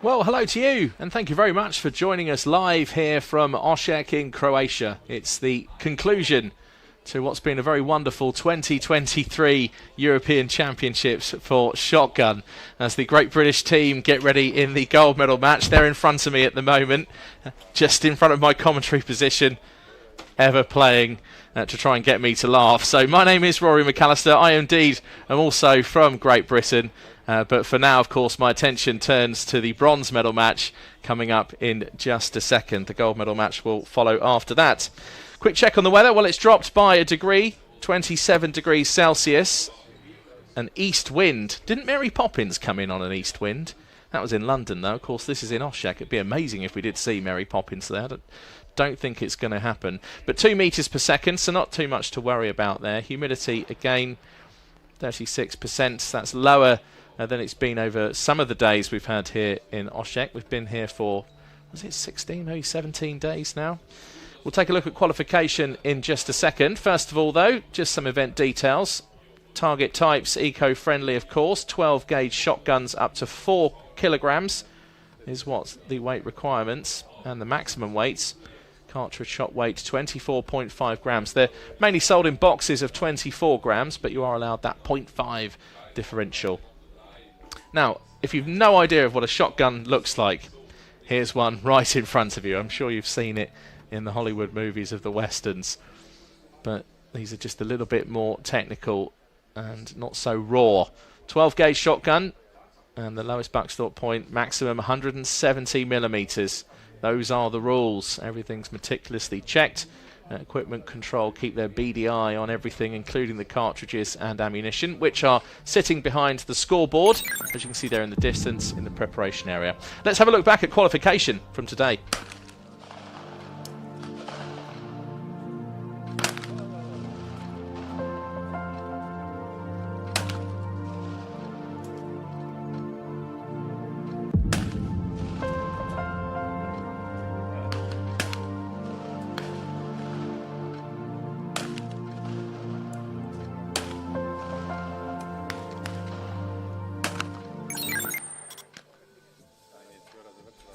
Well, hello to you, and thank you very much for joining us live here from Osijek in Croatia. It's the conclusion to what's been a very wonderful 2023 European Championships for shotgun, as the Great British team get ready in the gold medal match. They're in front of me at the moment, just in front of my commentary position, ever playing to try and get me to laugh. So my name is Rory McAllister. I indeed am also from Great Britain. But for now, of course, my attention turns to the bronze medal match coming up in just a second. The gold medal match will follow after that. Quick check on the weather. Well, it's dropped by a degree, 27 degrees Celsius. An east wind. Didn't Mary Poppins come in on an east wind? That was in London, though. Of course, this is in Osijek. It'd be amazing if we did see Mary Poppins there. Don't think it's going to happen. But 2 metres per second, so not too much to worry about there. Humidity, again, 36%. That's lower than it's been over some of the days we've had here in Osijek. We've been here for, was it 16, maybe 17 days now? We'll take a look at qualification in just a second. First of all, though, just some event details. Target types, eco-friendly, of course. 12-gauge shotguns up to 4 kilograms is what's the weight requirements, and the maximum weights. Cartridge shot weight 24.5 grams. They're mainly sold in boxes of 24 grams, but you are allowed that 0.5 differential. Now, if you've no idea of what a shotgun looks like, here's one right in front of you. I'm sure you've seen it in the Hollywood movies of the westerns, but these are just a little bit more technical and not so raw. 12-gauge shotgun, and the lowest Bucksthorpe point, maximum 170 millimeters. Those are the rules. Everything's meticulously checked. Equipment control keep their beady eye on everything, including the cartridges and ammunition, which are sitting behind the scoreboard, as you can see there in the distance in the preparation area. Let's have a look back at qualification from today.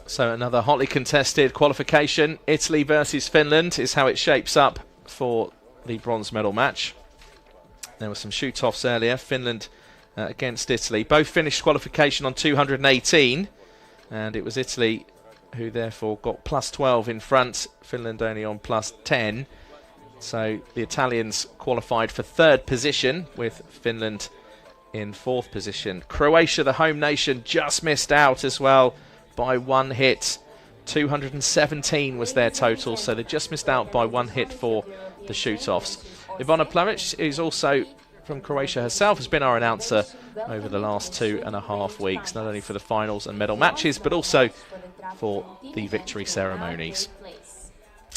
So another hotly contested qualification. Italy versus Finland is how it shapes up for the bronze medal match. There were some shoot-offs earlier. Finland against Italy. Both finished qualification on 218. And it was Italy who therefore got plus 12 in front. Finland only on plus 10. So the Italians qualified for third position, with Finland in fourth position. Croatia, the home nation, just missed out as well by one hit. 217 was their total, so they just missed out by one hit for the shoot-offs. Ivana Plamic, who's also from Croatia herself, has been our announcer over the last 2.5 weeks, not only for the finals and medal matches, but also for the victory ceremonies.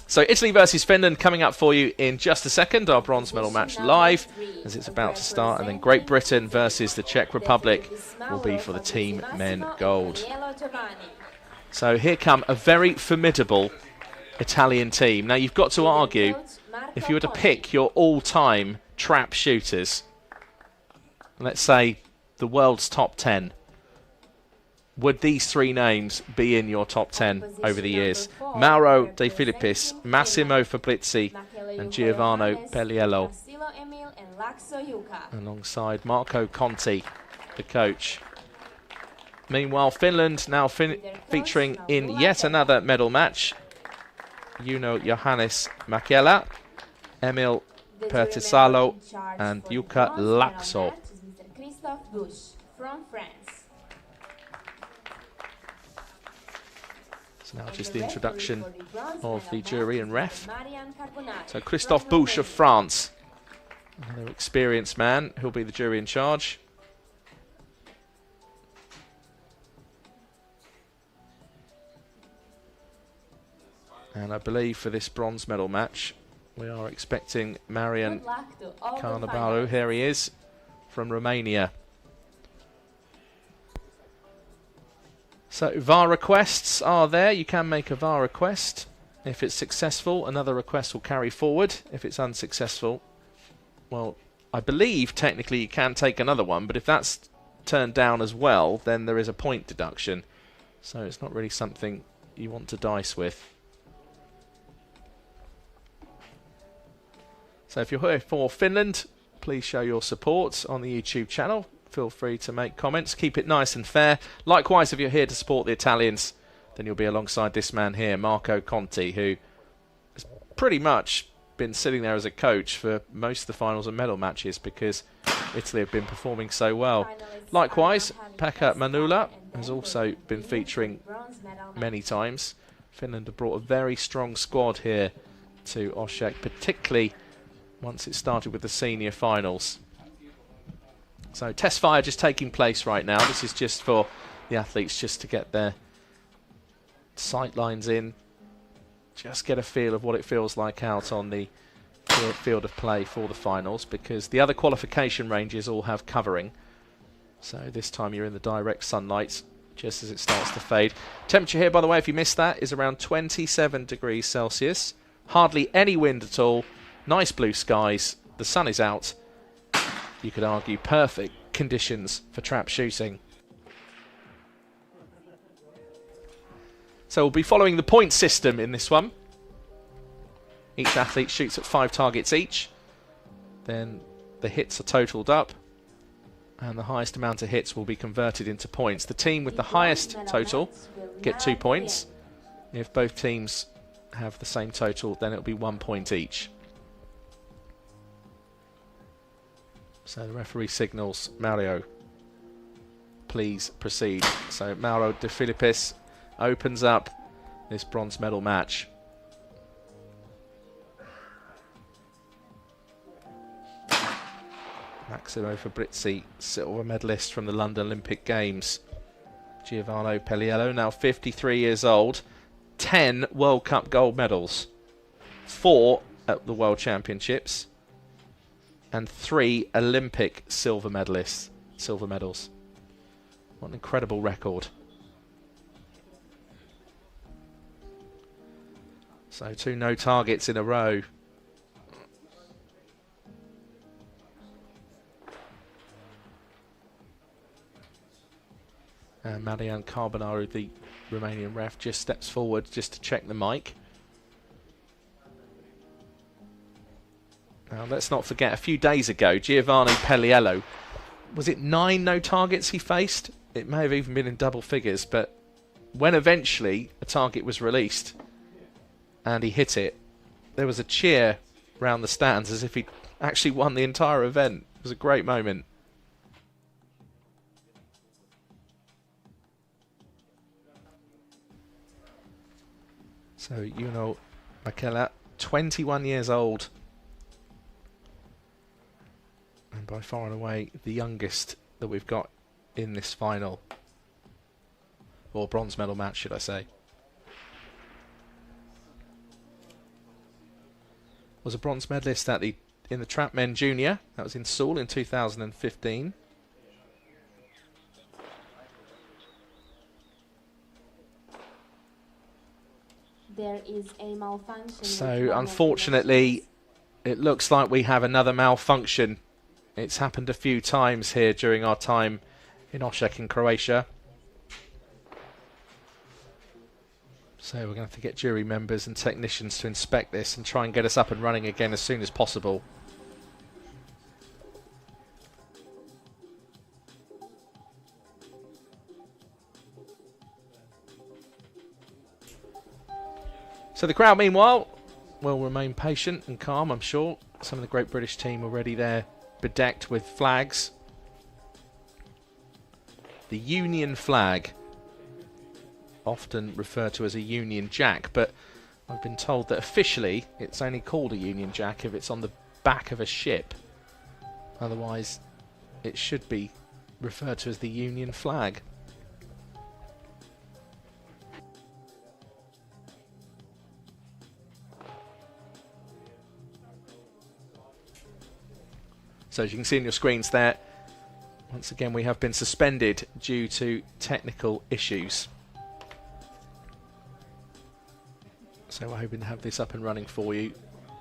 So Italy versus Finland coming up for you in just a second. Our bronze medal match live as it's about to start, and then Great Britain versus the Czech Republic will be for the team men gold. So here come a very formidable Italian team. Now you've got to argue, if you were to pick your all-time trap shooters, let's say the world's top 10, would these three names be in your top 10 over the years? Mauro De Filippis, Massimo Fabrizi and Giovanni Pelliello, alongside Marco Conti, the coach. Meanwhile, Finland now featuring in yet another medal match. Johannes Mäkelä, Emil Pertisalo and Jukka Laakso. Now just the introduction of the jury and ref. So Christophe Bouche of France, another experienced man, who'll be the jury in charge. And I believe for this bronze medal match, we are expecting Marian Carnabaru. Here he is, from Romania. So VAR requests are there. You can make a VAR request. If it's successful, another request will carry forward. If it's unsuccessful, well, I believe technically you can take another one, but if that's turned down as well, then there is a point deduction. So it's not really something you want to dice with. So if you're here for Finland, please show your support on the YouTube channel. Feel free to make comments. Keep it nice and fair. Likewise, if you're here to support the Italians, then you'll be alongside this man here, Marco Conti, who has pretty much been sitting there as a coach for most of the finals and medal matches because Italy have been performing so well. Likewise, Pekka Manula has also been featuring many times. Finland have brought a very strong squad here to Osijek, particularly once it started with the senior finals. So test fire just taking place right now. This is just for the athletes just to get their sight lines in, just get a feel of what it feels like out on the field of play for the finals, because the other qualification ranges all have covering. So this time you're in the direct sunlight just as it starts to fade. Temperature here, by the way, if you missed that, is around 27 degrees Celsius. Hardly any wind at all. Nice blue skies. The sun is out. You could argue perfect conditions for trap shooting. So we'll be following the point system in this one. Each athlete shoots at 5 targets each. Then the hits are totaled up, and the highest amount of hits will be converted into points. The team with the highest total get 2 points. If both teams have the same total, then it'll be 1 point each. So the referee signals Mario, please proceed. So Mauro De Filippis opens up this bronze medal match. Maximo Fabrizi, silver medalist from the London Olympic Games. Giovanni Pelliello, now 53 years old, 10 World Cup gold medals, 4 at the World Championships, and 3 Olympic silver medals. What an incredible record. So 2 no targets in a row. And Marian Carbonaro, the Romanian ref, just steps forward just to check the mic. Now, let's not forget, a few days ago, Giovanni Pelliello, was it 9 no targets he faced? It may have even been in double figures, but when eventually a target was released and he hit it, there was a cheer round the stands as if he actually won the entire event. It was a great moment. So, Juno Mäkelä, 21 years old, and by far and away the youngest that we've got in this final, or bronze medal match, should I say. Was a bronze medalist at in the Trap Men Junior. That was in Seoul in 2015. There is a malfunction. So unfortunately, it looks like we have another malfunction. It's happened a few times here during our time in Osijek in Croatia. So we're going to have to get jury members and technicians to inspect this and try and get us up and running again as soon as possible. So the crowd, meanwhile, will remain patient and calm, I'm sure. Some of the Great British team already there, bedecked with flags. The Union flag, often referred to as a Union Jack, but I've been told that officially it's only called a Union Jack if it's on the back of a ship. Otherwise, it should be referred to as the Union flag. So as you can see on your screens there, once again we have been suspended due to technical issues. So we're hoping to have this up and running for you,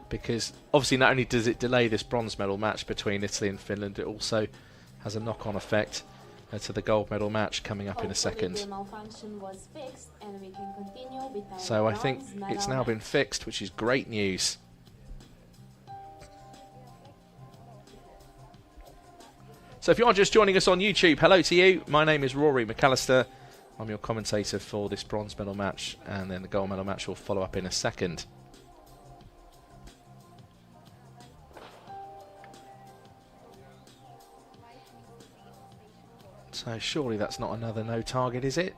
because obviously not only does it delay this bronze medal match between Italy and Finland, it also has a knock-on effect to the gold medal match coming up in a Hopefully second. the malfunction was fixed and we can continue with our So I think bronze medal it's now been match. fixed, which is great news. So if you are just joining us on YouTube, hello to you. My name is Rory McAllister. I'm your commentator for this bronze medal match, and then the gold medal match will follow up in a second. So surely that's not another no target, is it?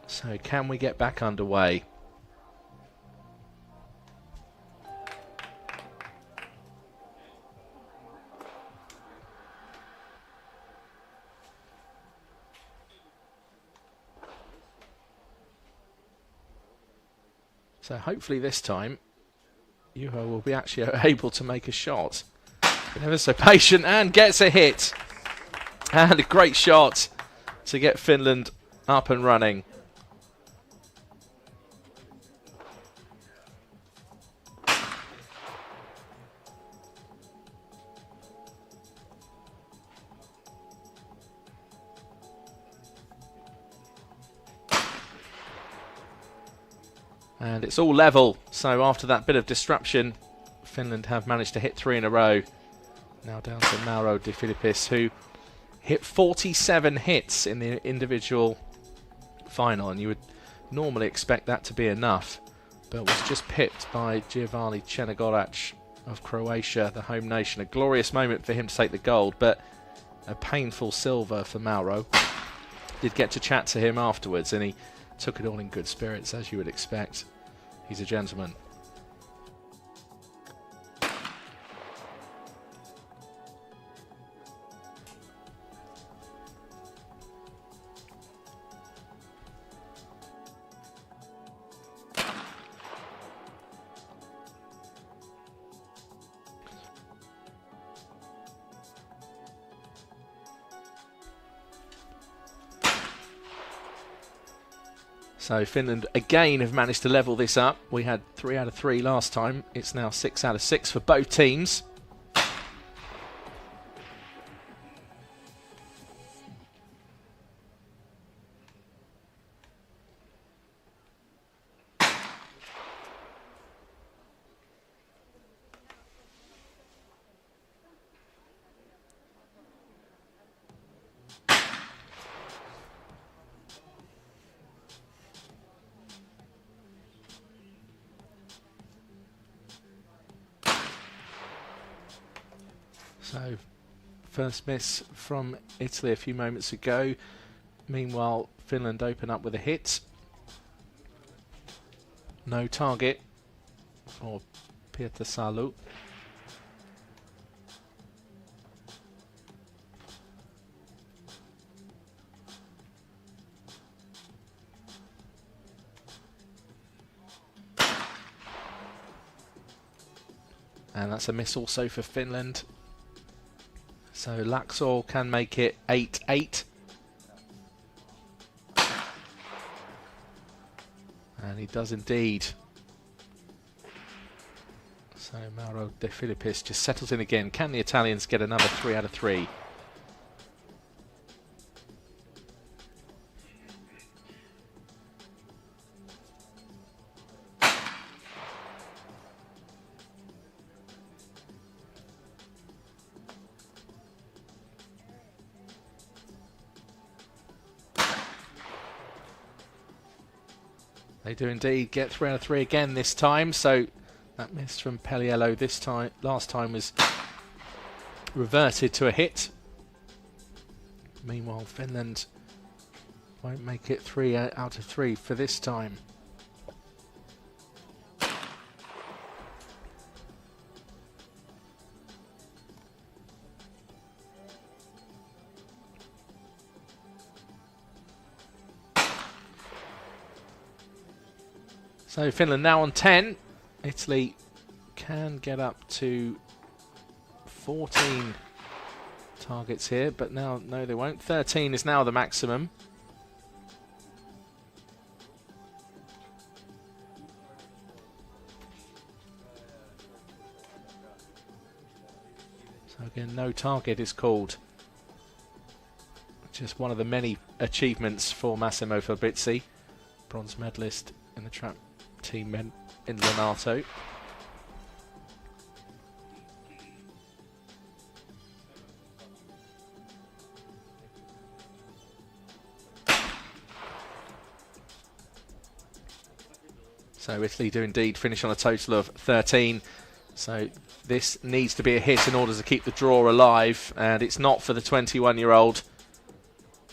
So can we get back underway? So hopefully this time Juho will be actually able to make a shot. Been ever so patient and gets a hit. And a great shot to get Finland up and running. And it's all level, so after that bit of disruption, Finland have managed to hit 3 in a row. Now down to Mauro De Filippis, who hit 47 hits in the individual final, and you would normally expect that to be enough, but was just pipped by Giovanni Černogorac of Croatia, the home nation. A glorious moment for him to take the gold, but a painful silver for Mauro. Did get to chat to him afterwards, and he took it all in good spirits, as you would expect. He's a gentleman. So Finland again have managed to level this up. We had 3 out of 3 last time. It's now 6 out of 6 for both teams. So, first miss from Italy a few moments ago. Meanwhile, Finland open up with a hit. No target for Pietarsalu. And that's a miss also for Finland. So Laxall can make it 8-8. And he does indeed. So Mauro De Filippis just settles in again. Can the Italians get another 3 out of 3? They do indeed get 3 out of 3 again this time, so that miss from Pelliello this time, last time, was reverted to a hit. Meanwhile, Finland won't make it 3 out of 3 for this time. So Finland now on 10. Italy can get up to 14 targets here, but now, no, they won't. 13 is now the maximum. Again, no target is called. Just one of the many achievements for Massimo Fabrizi, bronze medalist in the trap team in Renato. So Italy do indeed finish on a total of 13. So this needs to be a hit in order to keep the draw alive, and it's not for the 21-year-old.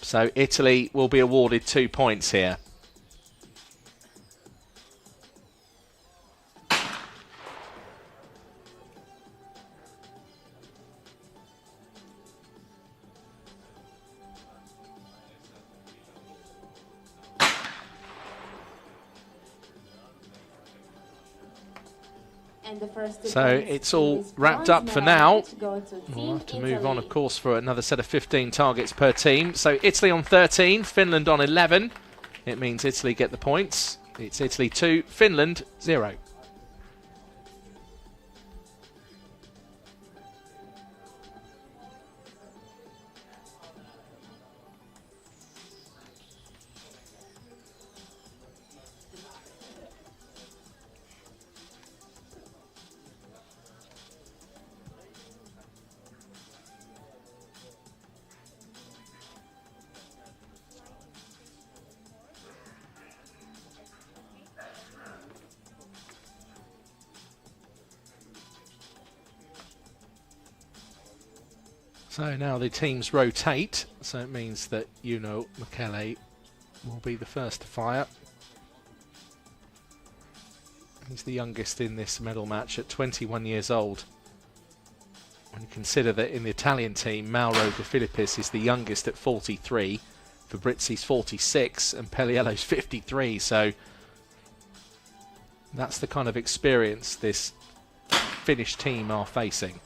So Italy will be awarded 2 points here. So it's all wrapped up for now. We'll have to move on, of course, for another set of 15 targets per team. So Italy on 13, Finland on 11. It means Italy get the points. It's Italy 2, Finland 0. So now the teams rotate, so it means that Uno Michele will be the first to fire. He's the youngest in this medal match at 21 years old. When you consider that in the Italian team, Mauro De Filippis is the youngest at 43, Fabrizi's 46 and Pelliello's 53, so that's the kind of experience this Finnish team are facing.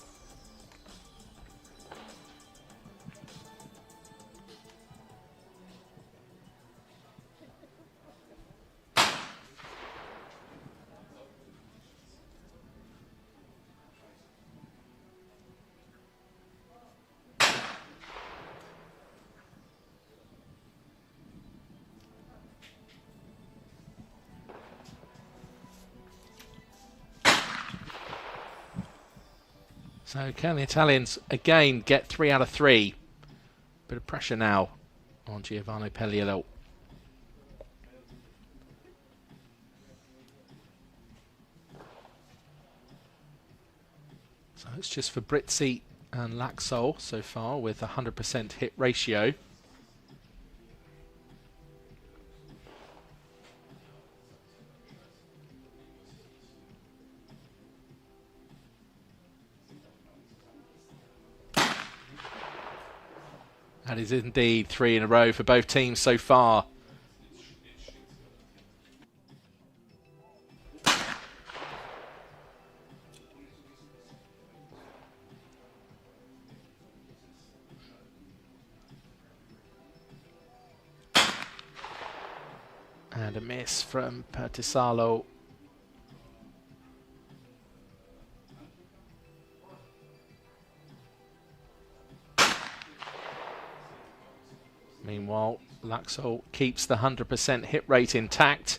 So can the Italians again get 3 out of 3? Bit of pressure now on Giovanni Pelliello. So it's just Fabrizi and Laxalt so far with a 100% hit ratio. That is indeed 3 in a row for both teams so far. And a miss from Pertisalo. Meanwhile, Laxalt keeps the 100% hit rate intact.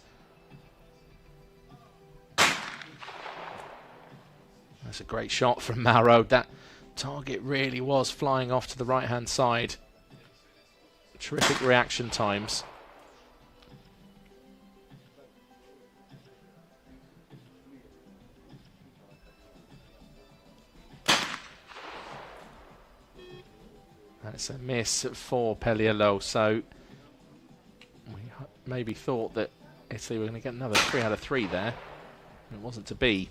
That's a great shot from Mauro. That target really was flying off to the right-hand side. Terrific reaction times. That's a miss for Pelliello, so we maybe thought that Italy were going to get another 3 out of 3 there. It wasn't to be.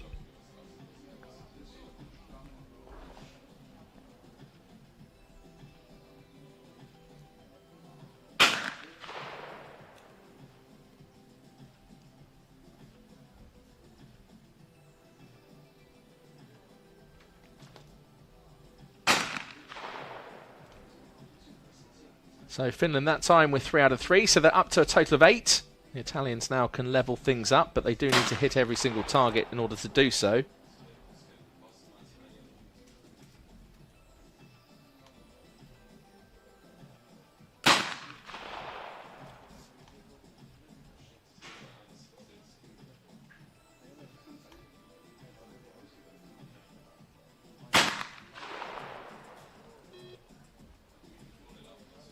So Finland that time with 3 out of 3, so they're up to a total of 8. The Italians now can level things up, but they do need to hit every single target in order to do so.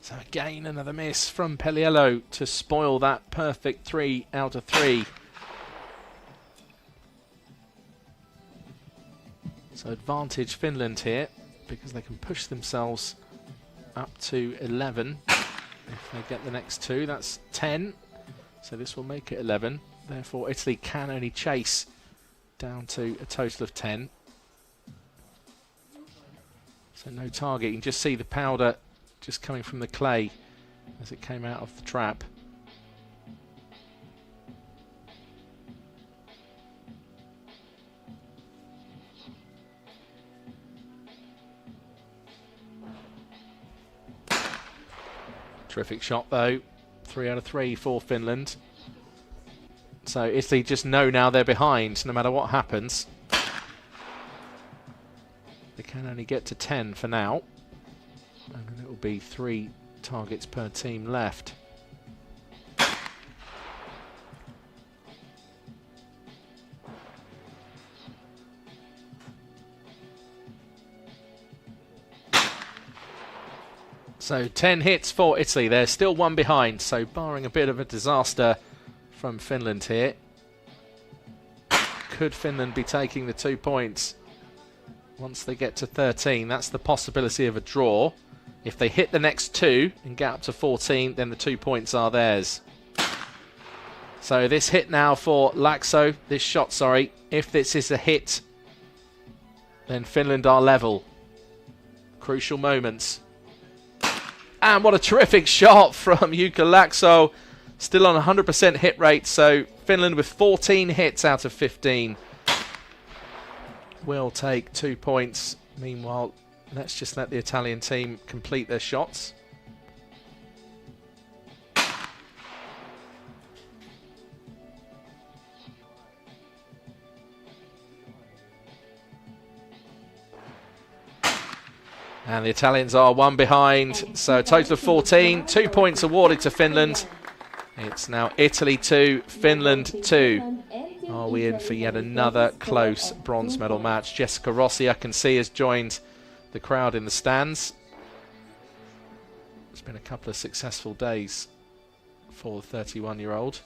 So again, another miss from Peliello to spoil that perfect 3 out of 3. So advantage Finland here, because they can push themselves up to 11. If they get the next 2, that's 10. So this will make it 11. Therefore, Italy can only chase down to a total of 10. So no target. You can just see the powder just coming from the clay as it came out of the trap. Terrific shot though. 3 out of 3 for Finland. So Italy just know now they're behind no matter what happens. They can only get to 10 for now. And then it will be 3 targets per team left. So 10 hits for Italy. They're still 1 behind, so barring a bit of a disaster from Finland here. Could Finland be taking the 2 points once they get to 13? That's the possibility of a draw. If they hit the next 2 and get up to 14, then the 2 points are theirs. So this hit now for Laakso, this shot, sorry. If this is a hit, then Finland are level. Crucial moments. And what a terrific shot from Jukka Laakso. Still on 100% hit rate, so Finland with 14 hits out of 15 will take 2 points. Meanwhile, let's just let the Italian team complete their shots. And the Italians are 1 behind, so a total of 14. 2 points awarded to Finland. It's now Italy 2, Finland 2. Are we in for yet another close bronze medal match? Jessica Rossi, I can see, has joined the crowd in the stands. It's been a couple of successful days for the 31-year-old.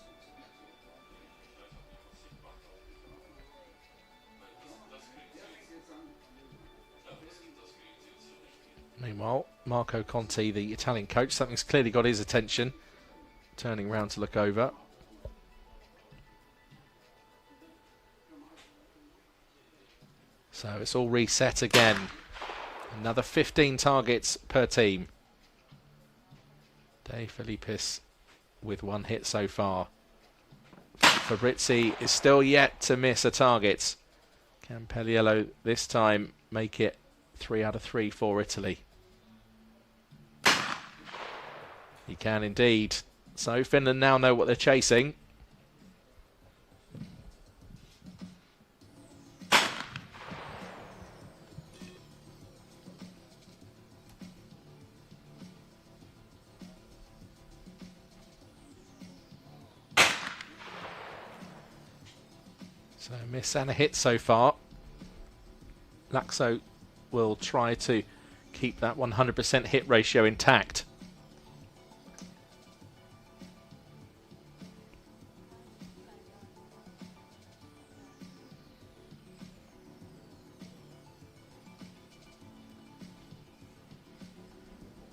Meanwhile, Marco Conti, the Italian coach, something's clearly got his attention. Turning round to look over. So it's all reset again. Another 15 targets per team. De Filippis with 1 hit so far. Fabrizi is still yet to miss a target. Can Peliello this time make it 3 out of 3 for Italy? He can indeed. So Finland now know what they're chasing. So miss and a hit so far. Laakso will try to keep that 100% hit ratio intact.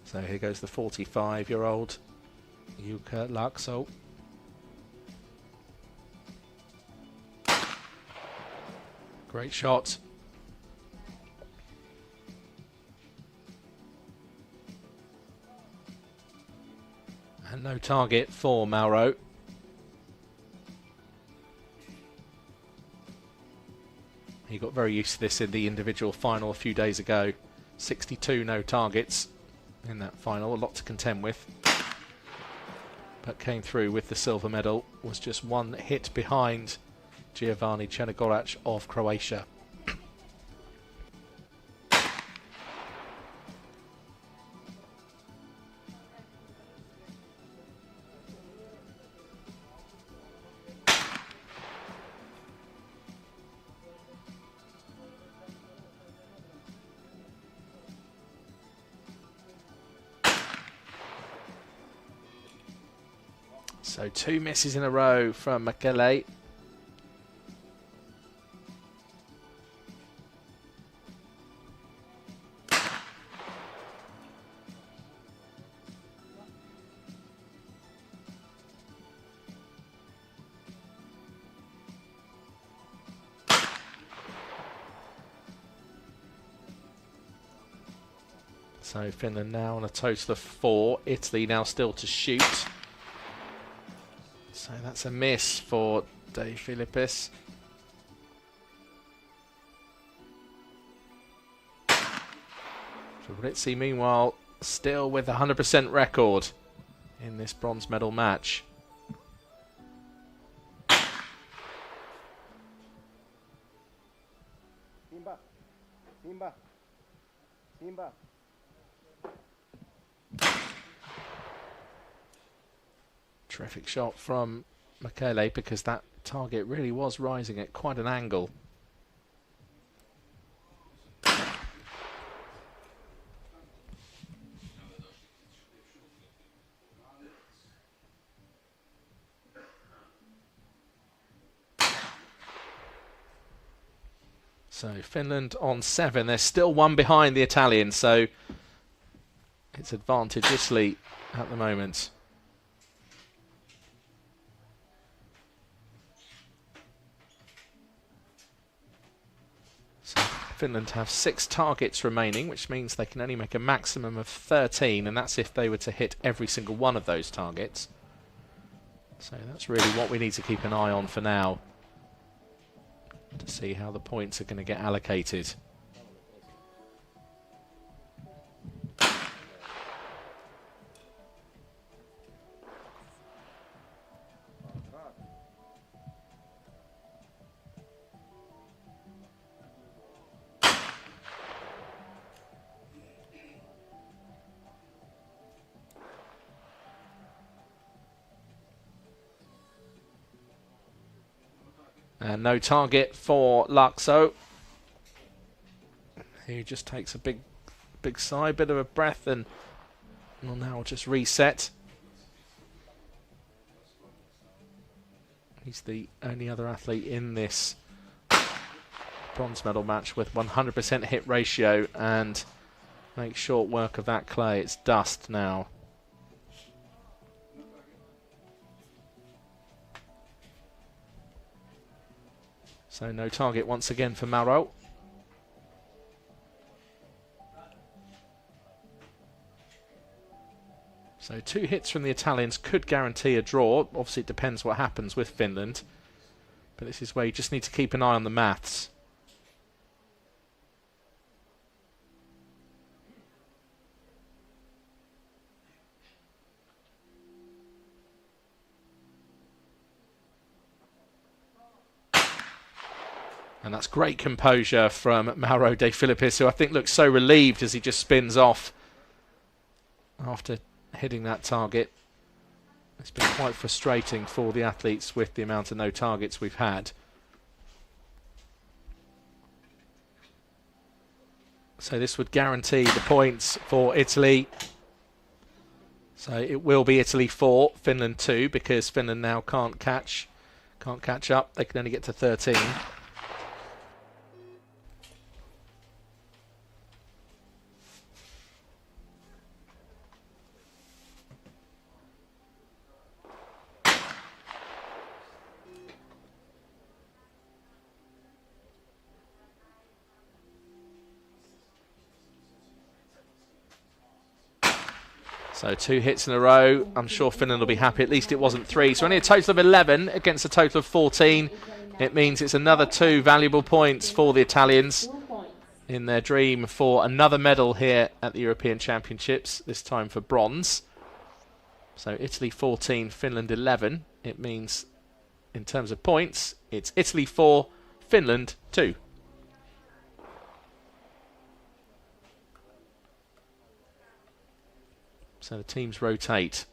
So here goes the 45-year-old Jukka Laakso. Great shot. And no target for Mauro. He got very used to this in the individual final a few days ago. 62 no targets in that final, a lot to contend with. But came through with the silver medal, was just 1 hit behind Giovanni Černogorac of Croatia. So 2 misses in a row from Mäkelä. So Finland now on a total of 4. Italy now still to shoot. So that's a miss for De Filippis. Fabrizi, meanwhile, still with a 100% record in this bronze medal match. Simba. Terrific shot from Mäkelä, because that target really was rising at quite an angle. So Finland on 7. They're still 1 behind the Italians, so it's advantage Italy at the moment. So Finland have 6 targets remaining, which means they can only make a maximum of 13, and that's if they were to hit every single one of those targets. So that's really what we need to keep an eye on for now, to see how the points are going to get allocated. And no target for Laakso, who just takes a big sigh, bit of a breath, and will now just reset. He's the only other athlete in this bronze medal match with 100% hit ratio, and makes short work of that clay. It's dust now. So no target once again for Mauro. So 2 hits from the Italians could guarantee a draw. Obviously it depends what happens with Finland, but this is where you just need to keep an eye on the maths. And that's great composure from Mauro De Filippis, who I think looks so relieved as he just spins off after hitting that target. It's been quite frustrating for the athletes with the amount of no targets we've had. So this would guarantee the points for Italy. So it will be Italy 4, Finland 2, because Finland now can't catch up. They can only get to 13. So 2 hits in a row. I'm sure Finland will be happy. At least it wasn't 3. So only a total of 11 against a total of 14. It means it's another 2 valuable points for the Italians in their dream for another medal here at the European Championships, this time for bronze. So Italy 14, Finland 11. It means, in terms of points, it's Italy 4, Finland 2. So the teams rotate.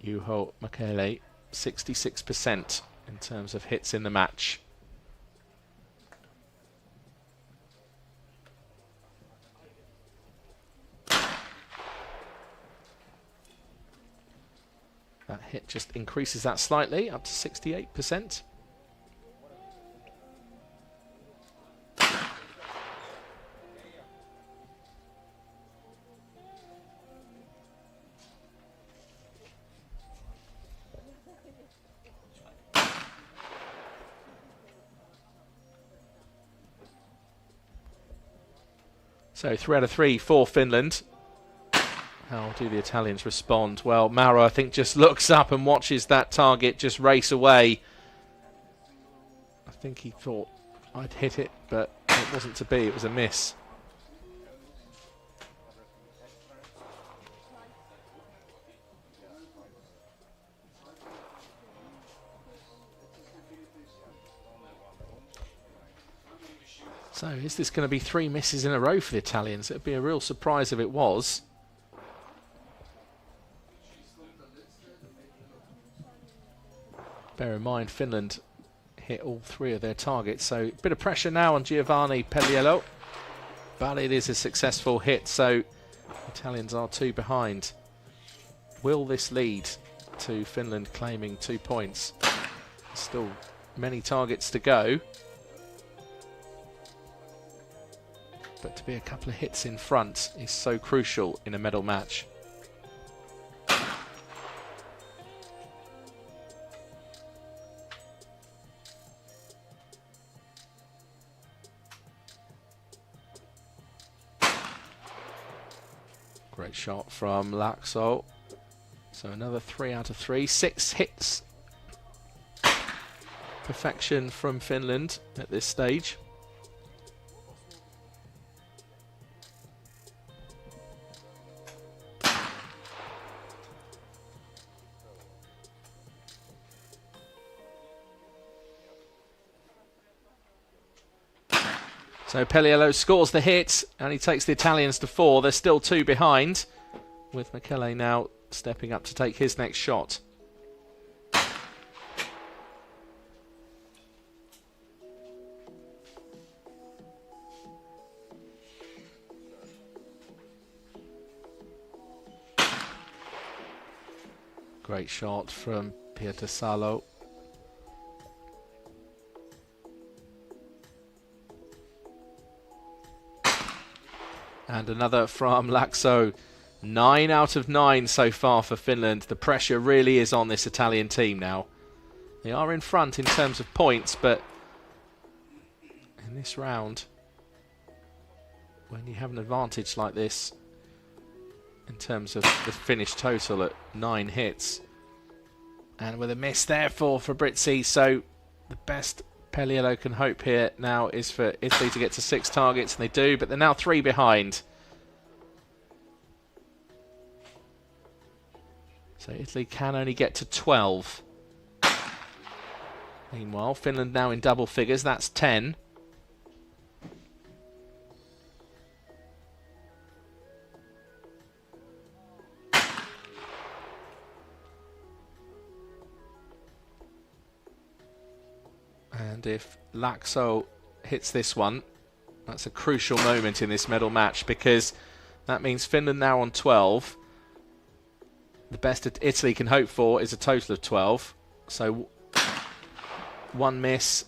Juho Mäkelä, 66% in terms of hits in the match. That hit just increases that slightly, up to 68%. So 3 out of 3 for Finland. How do the Italians respond? Well, Mauro, I think, just looks up and watches that target just race away. I think he thought I'd hit it, but it wasn't to be. It was a miss. So is this going to be 3 misses in a row for the Italians? It would be a real surprise if it was. Bear in mind, Finland hit all 3 of their targets, so a bit of pressure now on Giovanni Pelliello. But it is a successful hit, so Italians are 2 behind. Will this lead to Finland claiming 2 points? Still many targets to go. But to be a couple of hits in front is so crucial in a medal match. Great shot from Laakso. So another 3 out of 3. 6 hits. Perfection from Finland at this stage. So Pelliello scores the hit, and he takes the Italians to 4. They're still 2 behind, with Michele now stepping up to take his next shot. Great shot from Pietasalo. And another from Laakso. 9 out of 9 so far for Finland. The pressure really is on this Italian team now. They are in front in terms of points, but in this round, when you have an advantage like this, in terms of the finished total at 9 hits, and with a miss there for Fabrizi, so the best Pelliello can hope here now is for Italy to get to 6 targets, and they do, but they're now 3 behind. So Italy can only get to 12. Meanwhile, Finland now in double figures, that's 10. And if Laakso hits this one, that's a crucial moment in this medal match, because that means Finland now on 12. The best that Italy can hope for is a total of 12. So 1 miss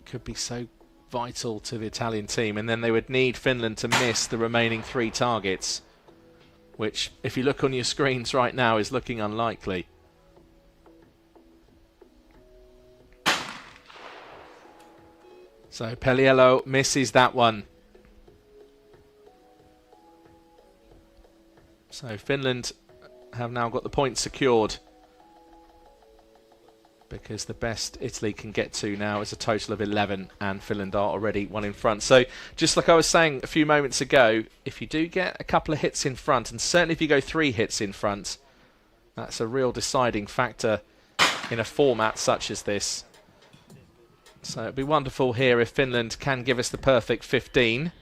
could be so vital to the Italian team, and then they would need Finland to miss the remaining 3 targets, which, if you look on your screens right now, is looking unlikely. So Pelliello misses that one. So Finland have now got the point secured, because the best Italy can get to now is a total of 11, and Finland are already 1 in front. So just like I was saying a few moments ago, if you do get a couple of hits in front, and certainly if you go 3 hits in front, that's a real deciding factor in a format such as this. So it'd be wonderful here if Finland can give us the perfect 15.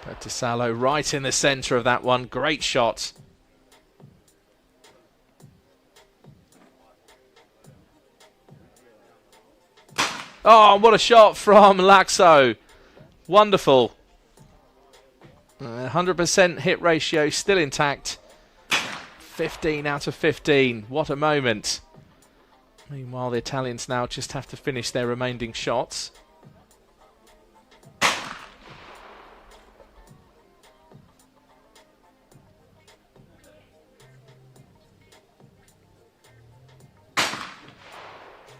Pietasalo right in the centre of that one. Great shot. Oh, what a shot from Laakso. Wonderful. 100% hit ratio still intact. 15 out of 15. What a moment. Meanwhile, the Italians now just have to finish their remaining shots.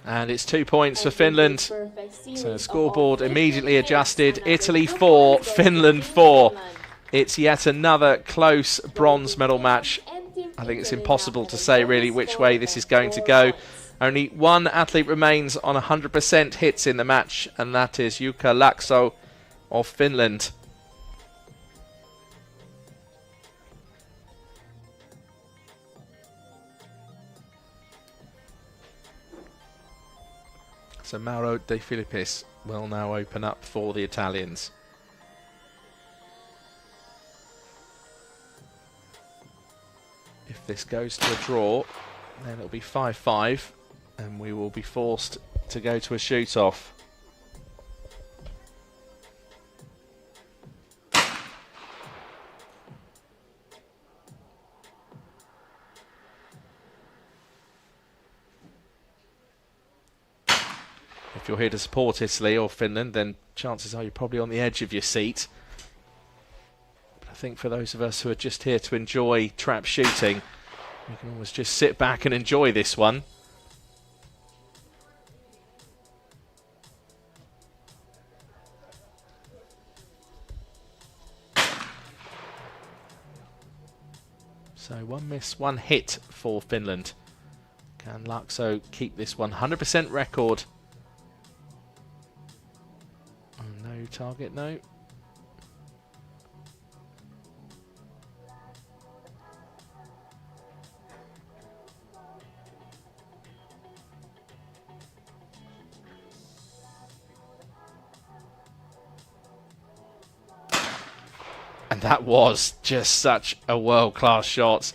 And it's 2 points for Finland. So scoreboard immediately adjusted. Italy 4, Finland 4. It's yet another close bronze medal match. I think it's impossible to say really which way this is going to go. Only one athlete remains on 100% hits in the match, and that is Jukka Laakso of Finland. So Mauro De Filippis will now open up for the Italians. If this goes to a draw, then it'll be 5-5, and we will be forced to go to a shoot-off. If you're here to support Italy or Finland, then chances are you're probably on the edge of your seat. But I think for those of us who are just here to enjoy trap shooting, we can always just sit back and enjoy this one. So 1 miss, 1 hit for Finland. Can Laakso keep this 100% record? No target, no. And that was just such a world-class shot,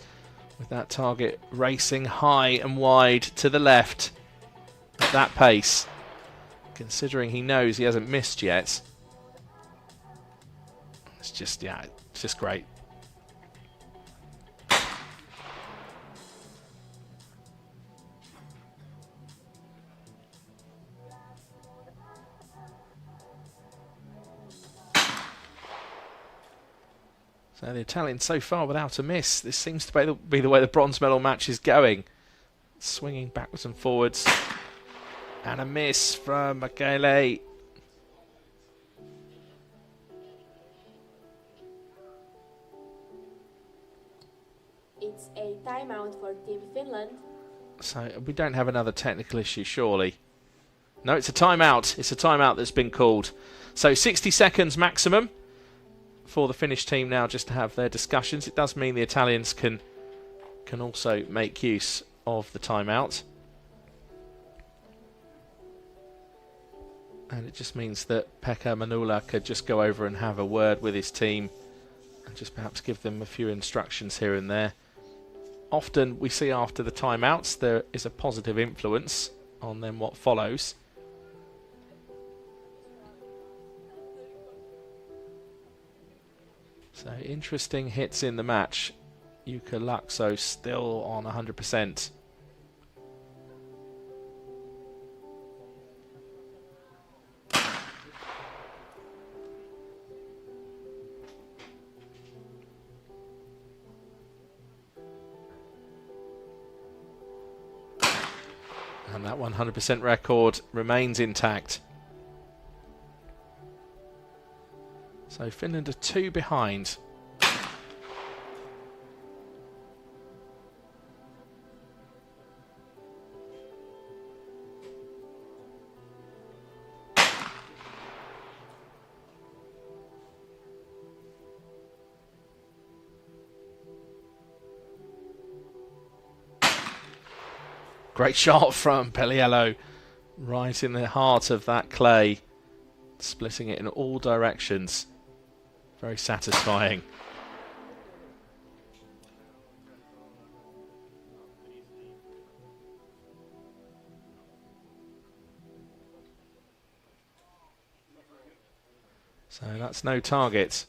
with that target racing high and wide to the left at that pace. Considering he knows he hasn't missed yet. It's just, yeah, it's just great. So the Italians so far without a miss. This seems to be the way the bronze medal match is going. Swinging backwards and forwards. And a miss from Michele. It's a timeout for Team Finland. So we don't have another technical issue, surely. No, it's a timeout. It's a timeout that's been called. So 60 seconds maximum for the Finnish team now just to have their discussions. It does mean the Italians can also make use of the timeout. And it just means that Pekka Manula could just go over and have a word with his team and just perhaps give them a few instructions here and there. Often we see after the timeouts there is a positive influence on then what follows. So interesting hits in the match. Jukka Laakso still on 100%. And that 100% record remains intact. So Finland are 2 behind. Great shot from Pelliello, right in the heart of that clay, splitting it in all directions. Very satisfying. So that's no target.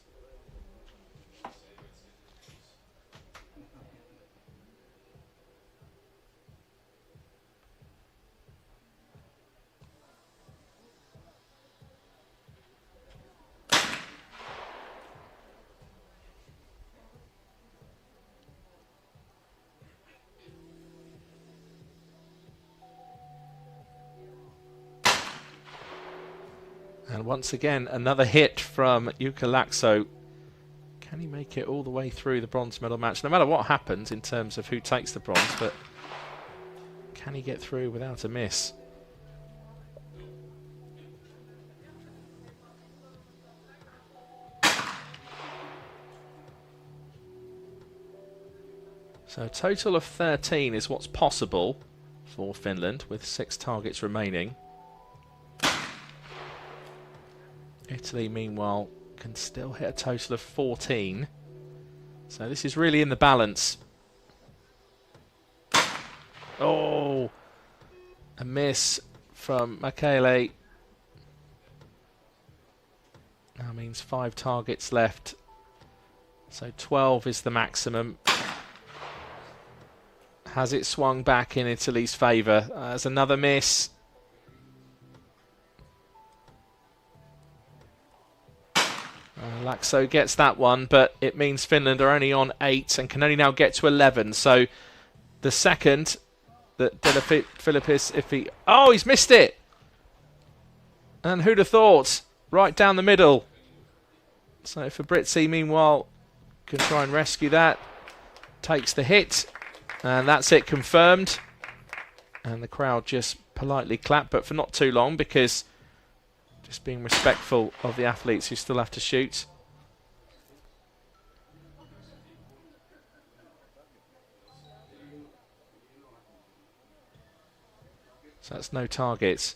And once again, another hit from Jukka Laakso. Can he make it all the way through the bronze medal match? No matter what happens in terms of who takes the bronze, but can he get through without a miss? So a total of 13 is what's possible for Finland, with 6 targets remaining. Italy, meanwhile, can still hit a total of 14. So this is really in the balance. Oh! A miss from Michele. That means 5 targets left. So 12 is the maximum. Has it swung back in Italy's favour? There's another miss. Laakso gets that one, but it means Finland are only on 8 and can only now get to 11. So the second that De Filippis, if he... Oh, he's missed it! And who'd have thought? Right down the middle. So Fabrizi, meanwhile, can try and rescue that. Takes the hit. And that's it, confirmed. And the crowd just politely clap, but for not too long, because just being respectful of the athletes who still have to shoot. So that's no targets.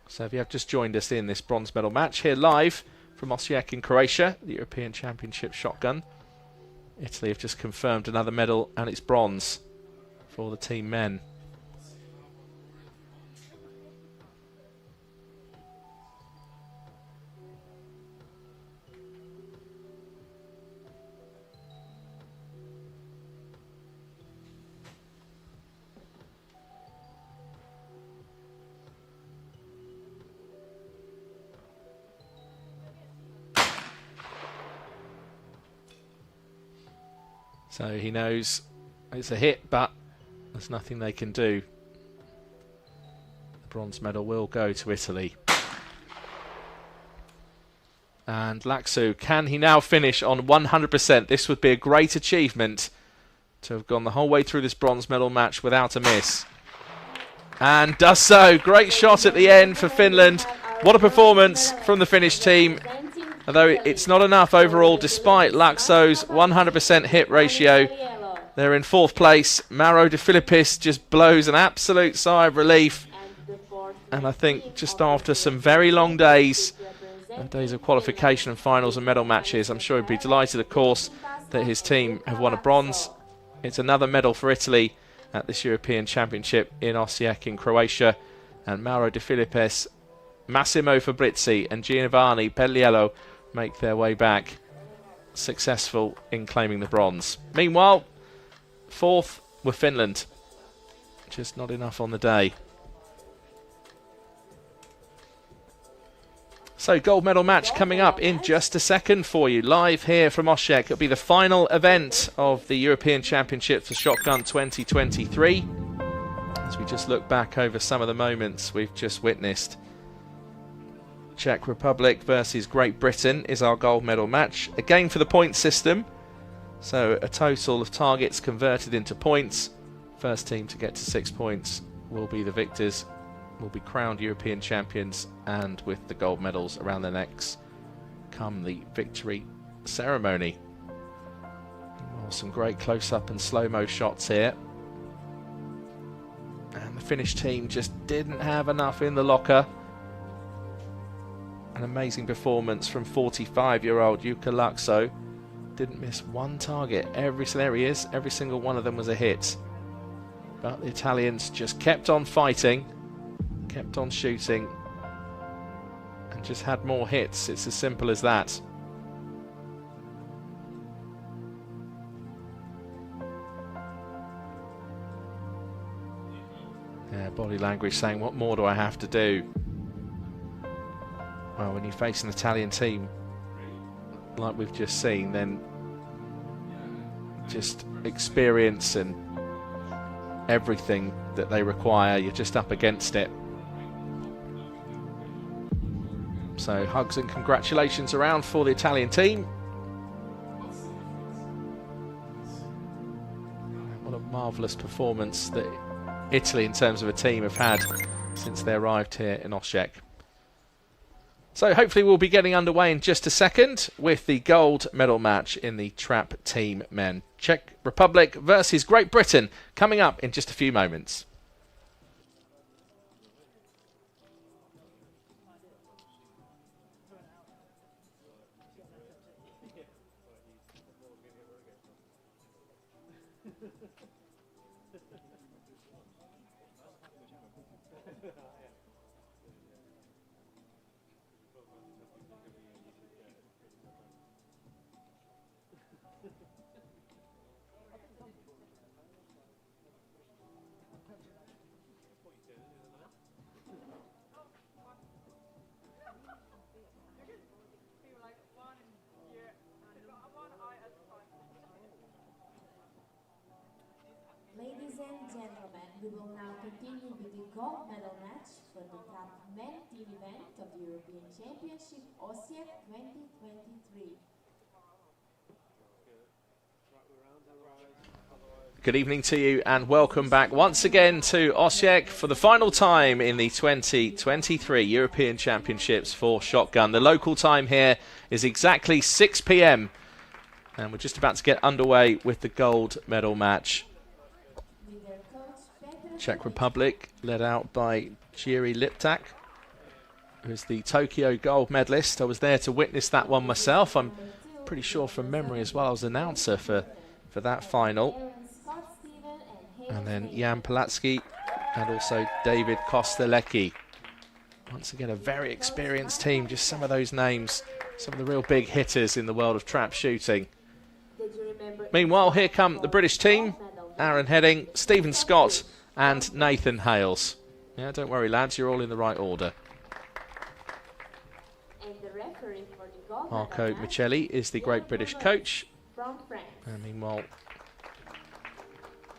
So if you have just joined us in this bronze medal match here live from Osijek in Croatia, the European Championship shotgun, Italy have just confirmed another medal, and it's bronze for the team men. So he knows it's a hit, but there's nothing they can do. The bronze medal will go to Italy. And Laakso, can he now finish on 100%? This would be a great achievement to have gone the whole way through this bronze medal match without a miss. And does so. Great shot at the end for Finland. What a performance from the Finnish team. Although it's not enough overall, despite Laakso's 100% hit ratio. They're in 4th place. Mauro De Filippis just blows an absolute sigh of relief. And I think just after some very long days of qualification and finals and medal matches, I'm sure he'd be delighted, of course, that his team have won a bronze. It's another medal for Italy at this European Championship in Osijek in Croatia. And Mauro De Filippis, Massimo Fabrizi and Giovanni Pelliello make their way back, successful in claiming the bronze. Meanwhile, 4th were Finland. Just not enough on the day. So, gold medal match coming up in just a second for you, live here from Osijek. It'll be the final event of the European Championship for Shotgun 2023. As we just look back over some of the moments we've just witnessed. Czech Republic versus Great Britain is our gold medal match. Again for the point system. So a total of targets converted into points. First team to get to 6 points will be the victors, will be crowned European champions, and with the gold medals around their necks come the victory ceremony. Well, some great close-up and slow-mo shots here. And the Finnish team just didn't have enough in the locker. An amazing performance from 45-year-old Jukka Laakso. Didn't miss one target. There he is. Every single one of them was a hit. But the Italians just kept on fighting. kept on shooting and just had more hits. It's as simple as that. Yeah, body language saying, what more do I have to do? Well, when you face an Italian team like we've just seen, then just experience and everything that they require, you're just up against it. So hugs and congratulations around for the Italian team. What a marvellous performance that Italy in terms of a team have had since they arrived here in Osijek. So hopefully we'll be getting underway in just a second with the gold medal match in the trap team men. Czech Republic versus Great Britain coming up in just a few moments. Ladies and gentlemen, we will now continue with the gold medal match for the trap men team event of the European Championship Osijek 2023. Good evening to you and welcome back once again to Osijek for the final time in the 2023 European Championships for shotgun. The local time here is exactly 6 p.m. and we're just about to get underway with the gold medal match. Czech Republic led out by Jiří Lipták, who's the Tokyo gold medalist. I was there to witness that one myself. I'm pretty sure from memory as well I was announcer for that final. And then Jan Palatsky and also David Kostelecki. Once again, a very experienced team. Just some of those names, some of the real big hitters in the world of trap shooting. Meanwhile, here come the British team. Aaron Heading, Stephen Scott and Nathan Hales. Yeah, don't worry lads, you're all in the right order. Marco Michelli is the Great British coach. And meanwhile,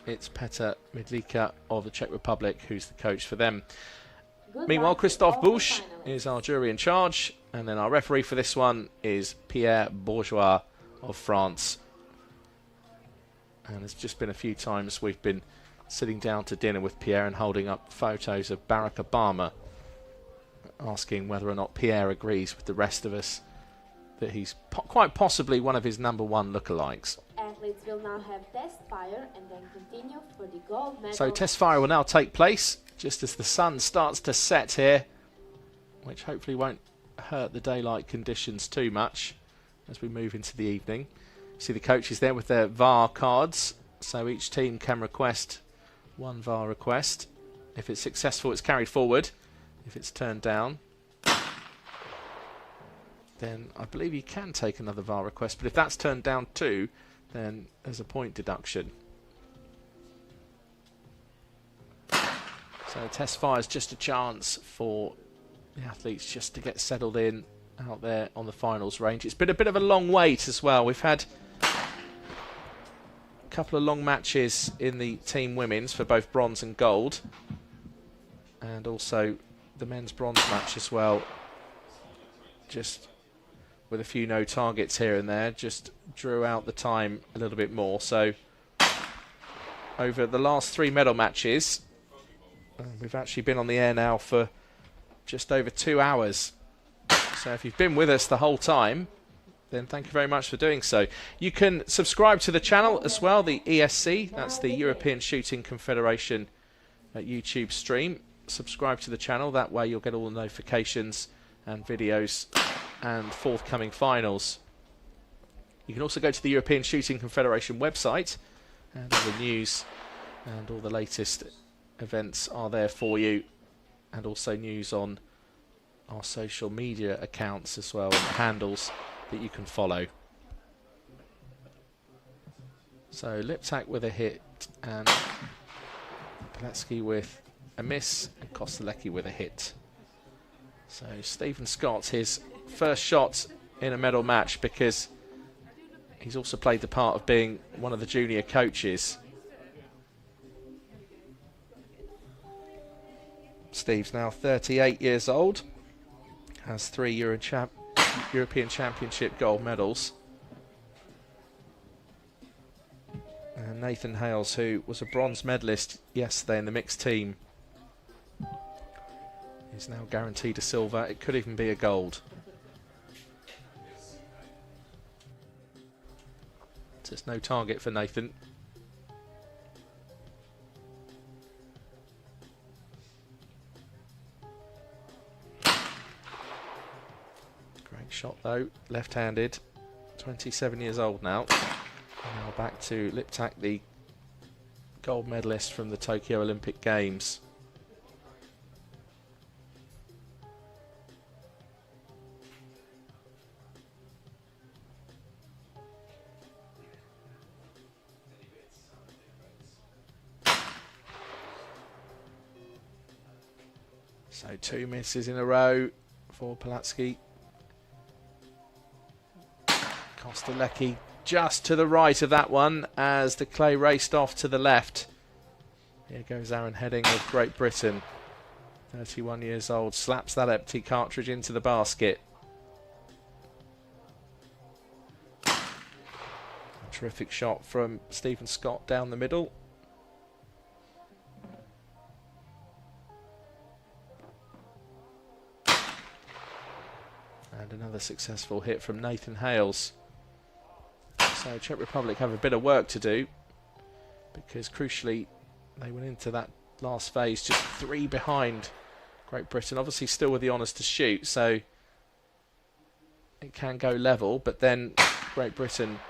it's Petr Midlíka of the Czech Republic who's the coach for them. Meanwhile, Christophe Bouche is our jury in charge. And then our referee for this one is Pierre Bourgeois of France. And there's just been a few times we've been sitting down to dinner with Pierre and holding up photos of Barack Obama, asking whether or not Pierre agrees with the rest of us that he's quite possibly one of his #1 lookalikes. Athletes will now have test fire and then continue for the gold medal. So test fire will now take place just as the sun starts to set here, which hopefully won't hurt the daylight conditions too much as we move into the evening. See the coaches there with their VAR cards, so each team can request one VAR request. If it's successful, it's carried forward. If it's turned down, then I believe you can take another VAR request, but if that's turned down too, then there's a point deduction. So test fire is just a chance for the athletes just to get settled in out there on the finals range. It's been a bit of a long wait as well. We've had couple of long matches in the team women's for both bronze and gold, and also the men's bronze match as well, just with a few no targets here and there, just drew out the time a little bit more. So over the last 3 medal matches, we've actually been on the air now for just over 2 hours. So if you've been with us the whole time, then thank you very much for doing so. You can subscribe to the channel as well, the ESC, that's the European Shooting Confederation YouTube stream. Subscribe to the channel, that way you'll get all the notifications and videos and forthcoming finals. You can also go to the European Shooting Confederation website, and all the news and all the latest events are there for you. and also news on our social media accounts as well, and the handles that you can follow. So Liptak with a hit, and Pilecki with a miss, and Kostelecki with a hit. So Stephen Scott, his first shot in a medal match, because he's also played the part of being one of the junior coaches. Steve's now 38 years old, has 3 European Championship gold medals. And Nathan Hales, who was a bronze medalist yesterday in the mixed team, is now guaranteed a silver. It could even be a gold. So there's no target for Nathan. Great shot though, left-handed, 27 years old now. Now back to Liptak, the gold medalist from the Tokyo Olympic Games. So 2 misses in a row for Pilecki. Kostelecki just to the right of that one as the clay raced off to the left. Here goes Aaron Heading of Great Britain, 31 years old, slaps that empty cartridge into the basket. A terrific shot from Stephen Scott down the middle. And another successful hit from Nathan Hales. So Czech Republic have a bit of work to do, because crucially they went into that last phase just 3 behind Great Britain. Obviously still with the honours to shoot, so it can go level, but then Great Britain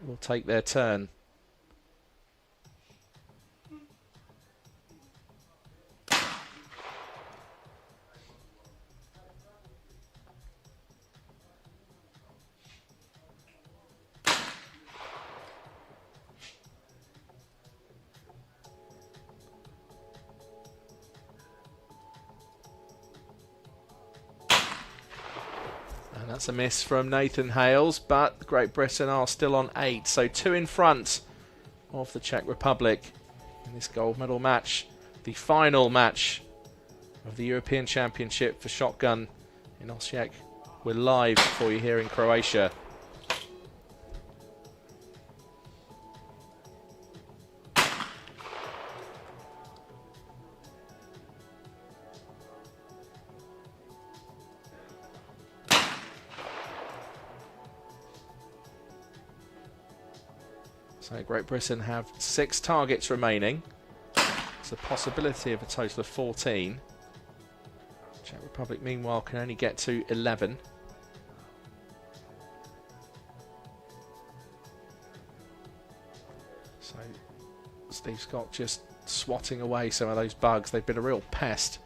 will take their turn. That's a miss from Nathan Hales, but Great Britain are still on 8, so 2 in front of the Czech Republic in this gold medal match. The final match of the European Championship for shotgun in Osijek. We're live for you here in Croatia. So Great Britain have 6 targets remaining. It's a possibility of a total of 14. Czech Republic, meanwhile, can only get to 11. So Steve Scott just swatting away some of those bugs. They've been a real pest.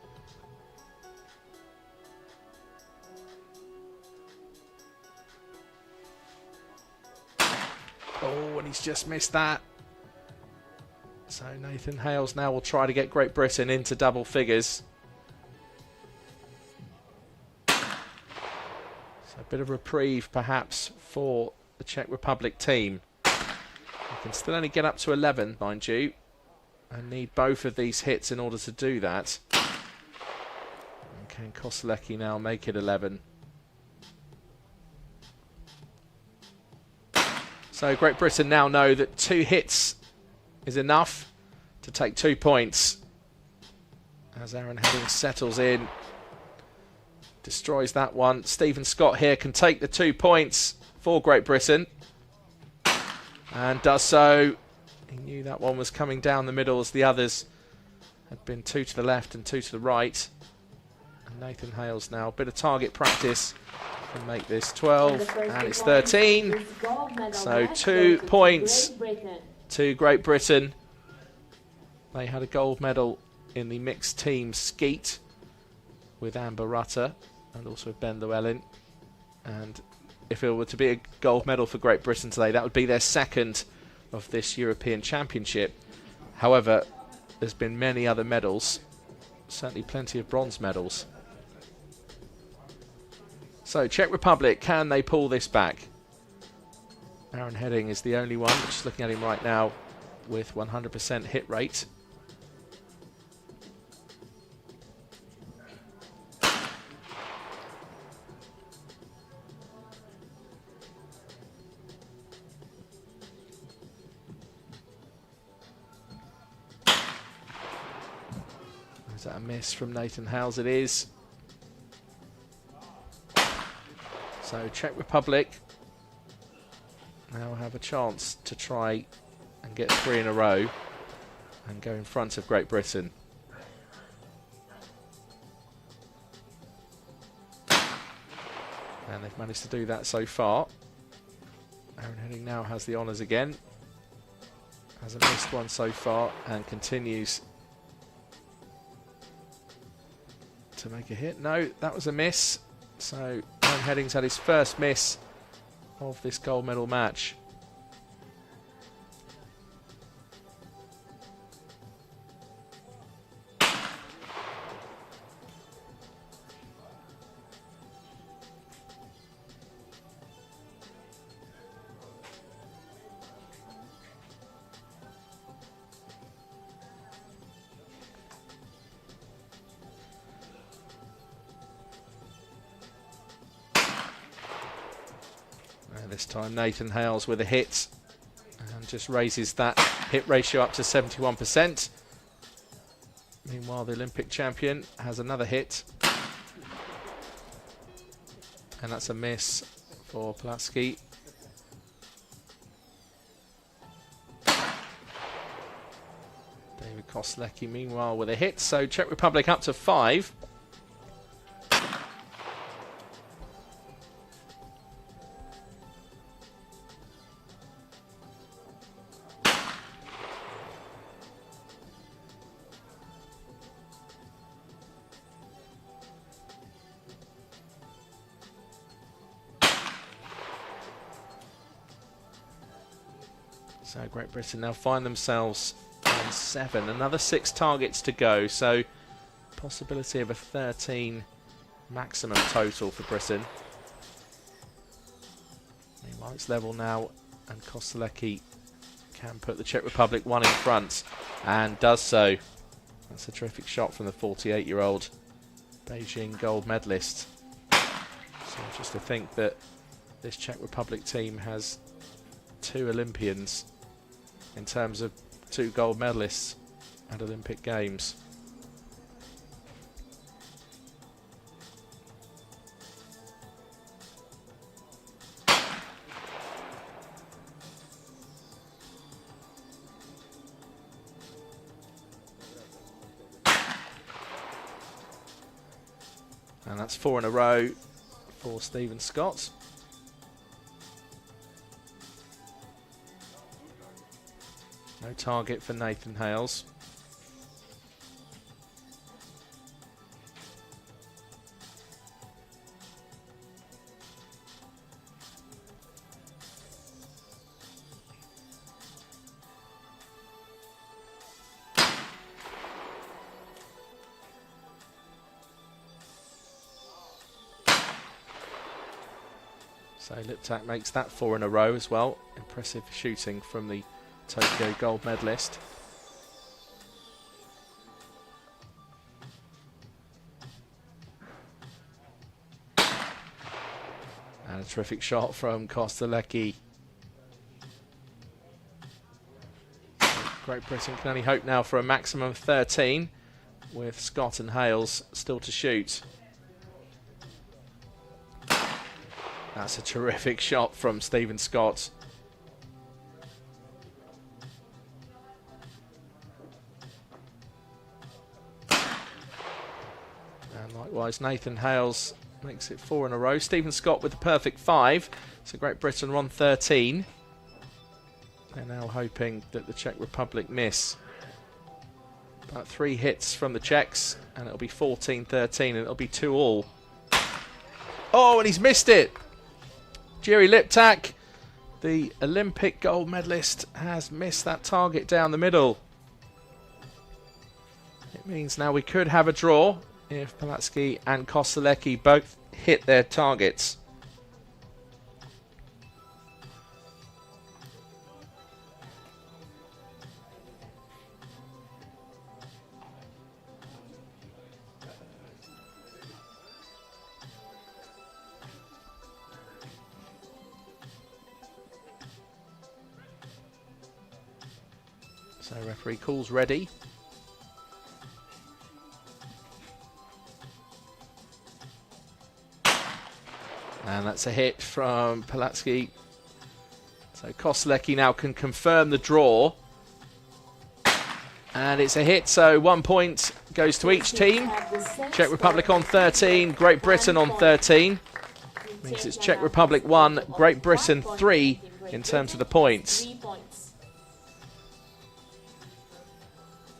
Oh, and he's just missed that. So Nathan Hales now will try to get Great Britain into double figures. So a bit of reprieve perhaps for the Czech Republic team. They can still only get up to 11, mind you, and need both of these hits in order to do that. And can Kostelecki now make it 11? So Great Britain now know that 2 hits is enough to take 2 points. As Aaron Heading settles in, destroys that one. Stephen Scott here can take the 2 points for Great Britain, and does so. He knew that one was coming down the middle, as the others had been 2 to the left and 2 to the right. And Nathan Hales now, a bit of target practice, can make this 12, and it's 13. So 2 points to Great Britain. They had a gold medal in the mixed team skeet with Amber Rutter and also with Ben Llewellyn. And if it were to be a gold medal for Great Britain today, that would be their second of this European Championship. However, there's been many other medals, certainly plenty of bronze medals. So Czech Republic, can they pull this back? Aaron Heading is the only one, just looking at him right now, with 100% hit rate. Is that a miss from Nathan Hales? It is. So Czech Republic now have a chance to try and get 3 in a row and go in front of Great Britain. And they've managed to do that so far. Aaron Heading now has the honours again. Hasn't missed one so far and continues to make a hit. No, that was a miss. So Aaron Heading's had his first miss of this gold medal match. This time Nathan Hales with a hit and just raises that hit ratio up to 71%. Meanwhile, the Olympic champion has another hit, and that's a miss for Pulaski. David Koslecki meanwhile with a hit, so Czech Republic up to 5. So Great Britain now find themselves on 7. Another 6 targets to go, so possibility of a 13 maximum total for Britain. Meanwhile, it's level now, and Koslecki can put the Czech Republic 1 in front, and does so. That's a terrific shot from the 48-year-old Beijing gold medalist. So just to think that this Czech Republic team has 2 Olympians in terms of 2 gold medalists at Olympic Games. And that's 4 in a row for Stephen Scott. No target for Nathan Hales. So Liptak makes that 4 in a row as well. Impressive shooting from the Tokyo gold medalist. And a terrific shot from Koslecki. Great Britain can only hope now for a maximum of 13, with Scott and Hales still to shoot. That's a terrific shot from Stephen Scott. And likewise, Nathan Hales makes it 4 in a row. Stephen Scott with the perfect 5. So Great Britain are on 13. They're now hoping that the Czech Republic miss. About 3 hits from the Czechs, and it'll be 14-13, and it'll be 2-all. Oh, and he's missed it! Jiří Lipták, the Olympic gold medalist, has missed that target down the middle. It means now we could have a draw if Polatsky and Kostelecki both hit their targets. So referee calls ready. And that's a hit from Polatsky. So Kostelecki now can confirm the draw. And it's a hit, so 1 point goes to each team. Czech Republic on 13, Great Britain on 13. Means it's Czech Republic 1, Great Britain 3 in terms of the points.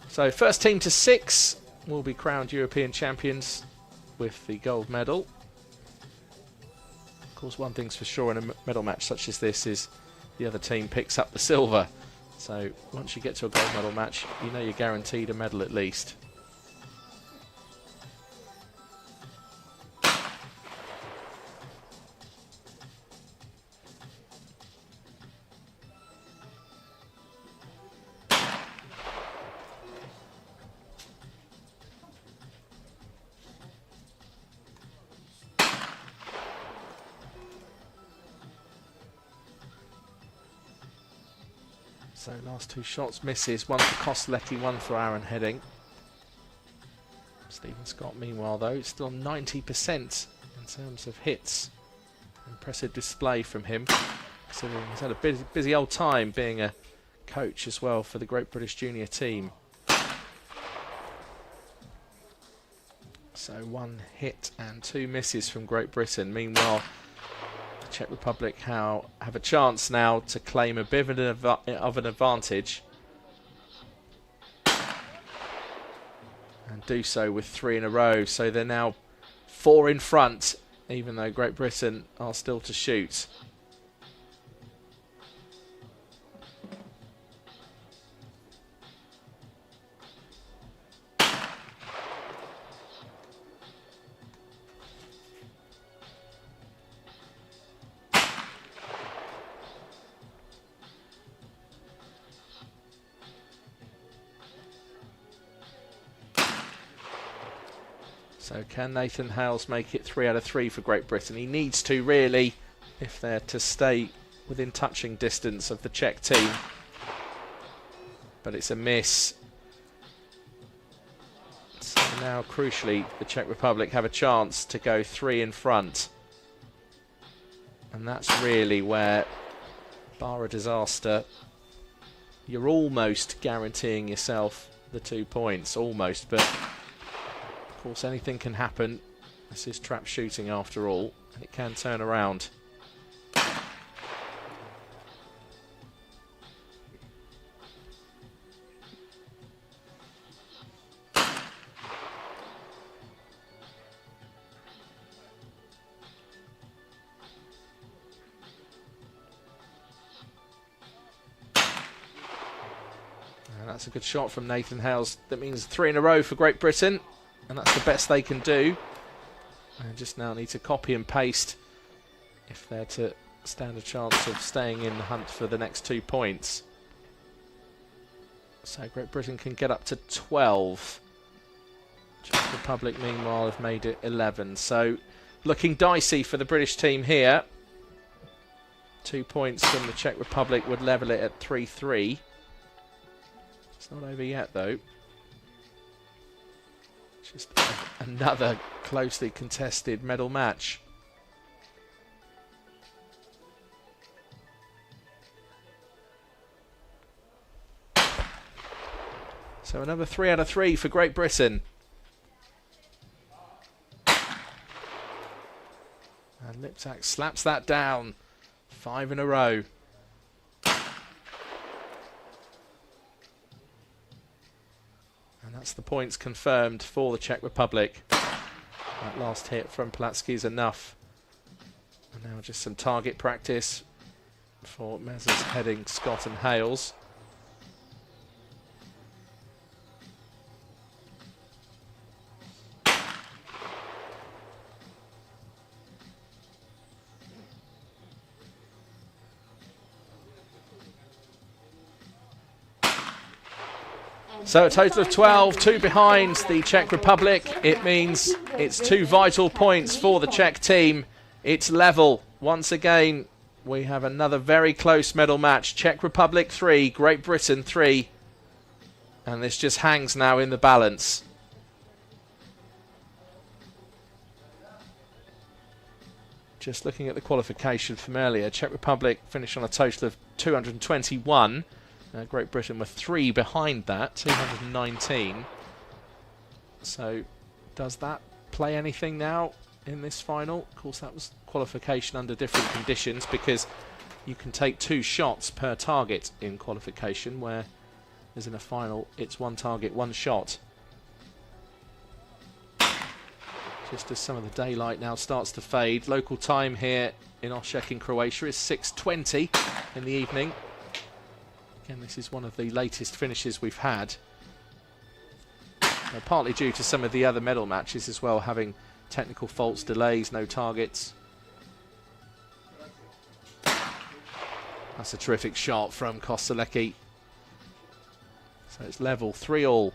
So first team to 6 will be crowned European champions with the gold medal. Of course, one thing's for sure in a medal match such as this is the other team picks up the silver. So once you get to a gold medal match, you know you're guaranteed a medal at least. So last 2 shots misses, one for Kostelecki, one for Aaron Heading. Stephen Scott, meanwhile, though, is still 90% in terms of hits. Impressive display from him, considering he's had a busy old time being a coach as well for the Great British Junior team. So 1 hit and 2 misses from Great Britain. Meanwhile, the Czech Republic have a chance now to claim a bit of an advantage. And do so with 3 in a row. So they're now 4 in front, even though Great Britain are still to shoot. So can Nathan Hales make it 3 out of 3 for Great Britain? He needs to, really, if they're to stay within touching distance of the Czech team. But it's a miss. So now, crucially, the Czech Republic have a chance to go 3 in front. And that's really where, bar a disaster, you're almost guaranteeing yourself the 2 points. Almost, but of course anything can happen. This is trap shooting after all, and it can turn around. And that's a good shot from Nathan Hales. That means 3 in a row for Great Britain. And that's the best they can do. And just now need to copy and paste if they're to stand a chance of staying in the hunt for the next 2 points. So Great Britain can get up to 12. Czech Republic, meanwhile, have made it 11. So looking dicey for the British team here. 2 points from the Czech Republic would level it at 3-3. It's not over yet, though. Just another closely contested medal match. So another 3 out of 3 for Great Britain. And Lipták slaps that down. 5 in a row. And that's That's the points confirmed for the Czech Republic. That last hit from Polatsky is enough. And now just some target practice for Mezers heading Scott and Hales. So a total of 12, 2 behind the Czech Republic. It means it's 2 vital points for the Czech team. It's level. Once again, we have another very close medal match. Czech Republic 3, Great Britain 3. And this just hangs now in the balance. Just looking at the qualification from earlier, Czech Republic finished on a total of 221. Great Britain were 3 behind that, 219. So does that play anything now in this final? Of course, that was qualification under different conditions, because you can take 2 shots per target in qualification, where as in a final it's 1 target, 1 shot. Just as some of the daylight now starts to fade. Local time here in Osijek in Croatia is 6:20 in the evening. Again, this is one of the latest finishes we've had. Partly due to some of the other medal matches as well, having technical faults, delays, no targets. That's a terrific shot from Kostelecki. So it's level, 3-all.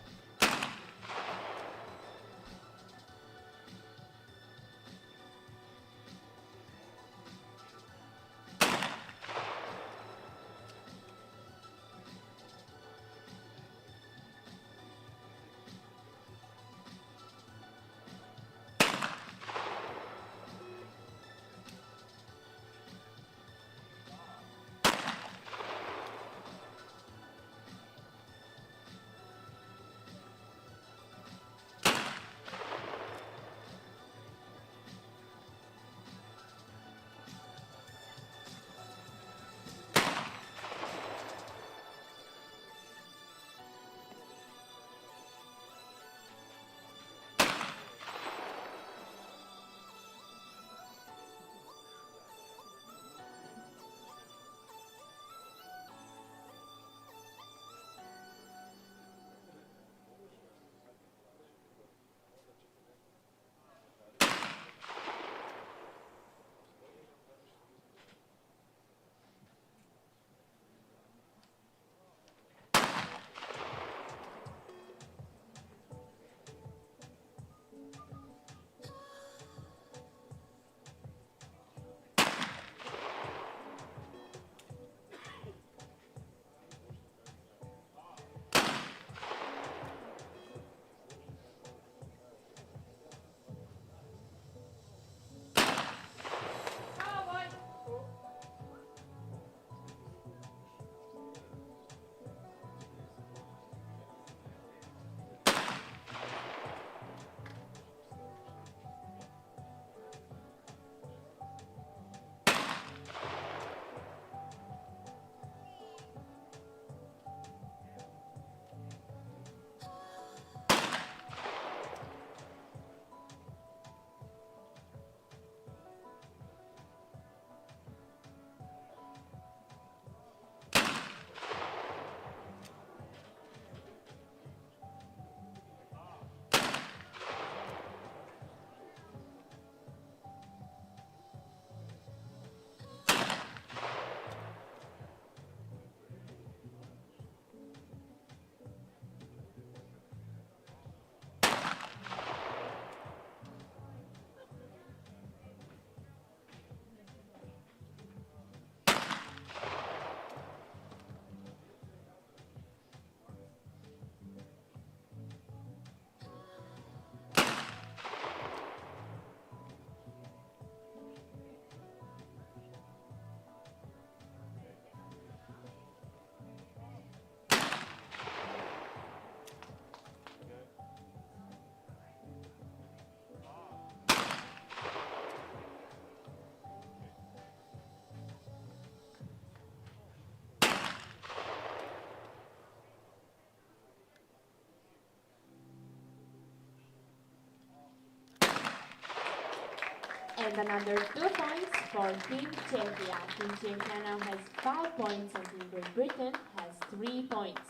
And another 2 points for Team Czechia. Team Czechia now has 5 points and Team Great Britain has 3 points.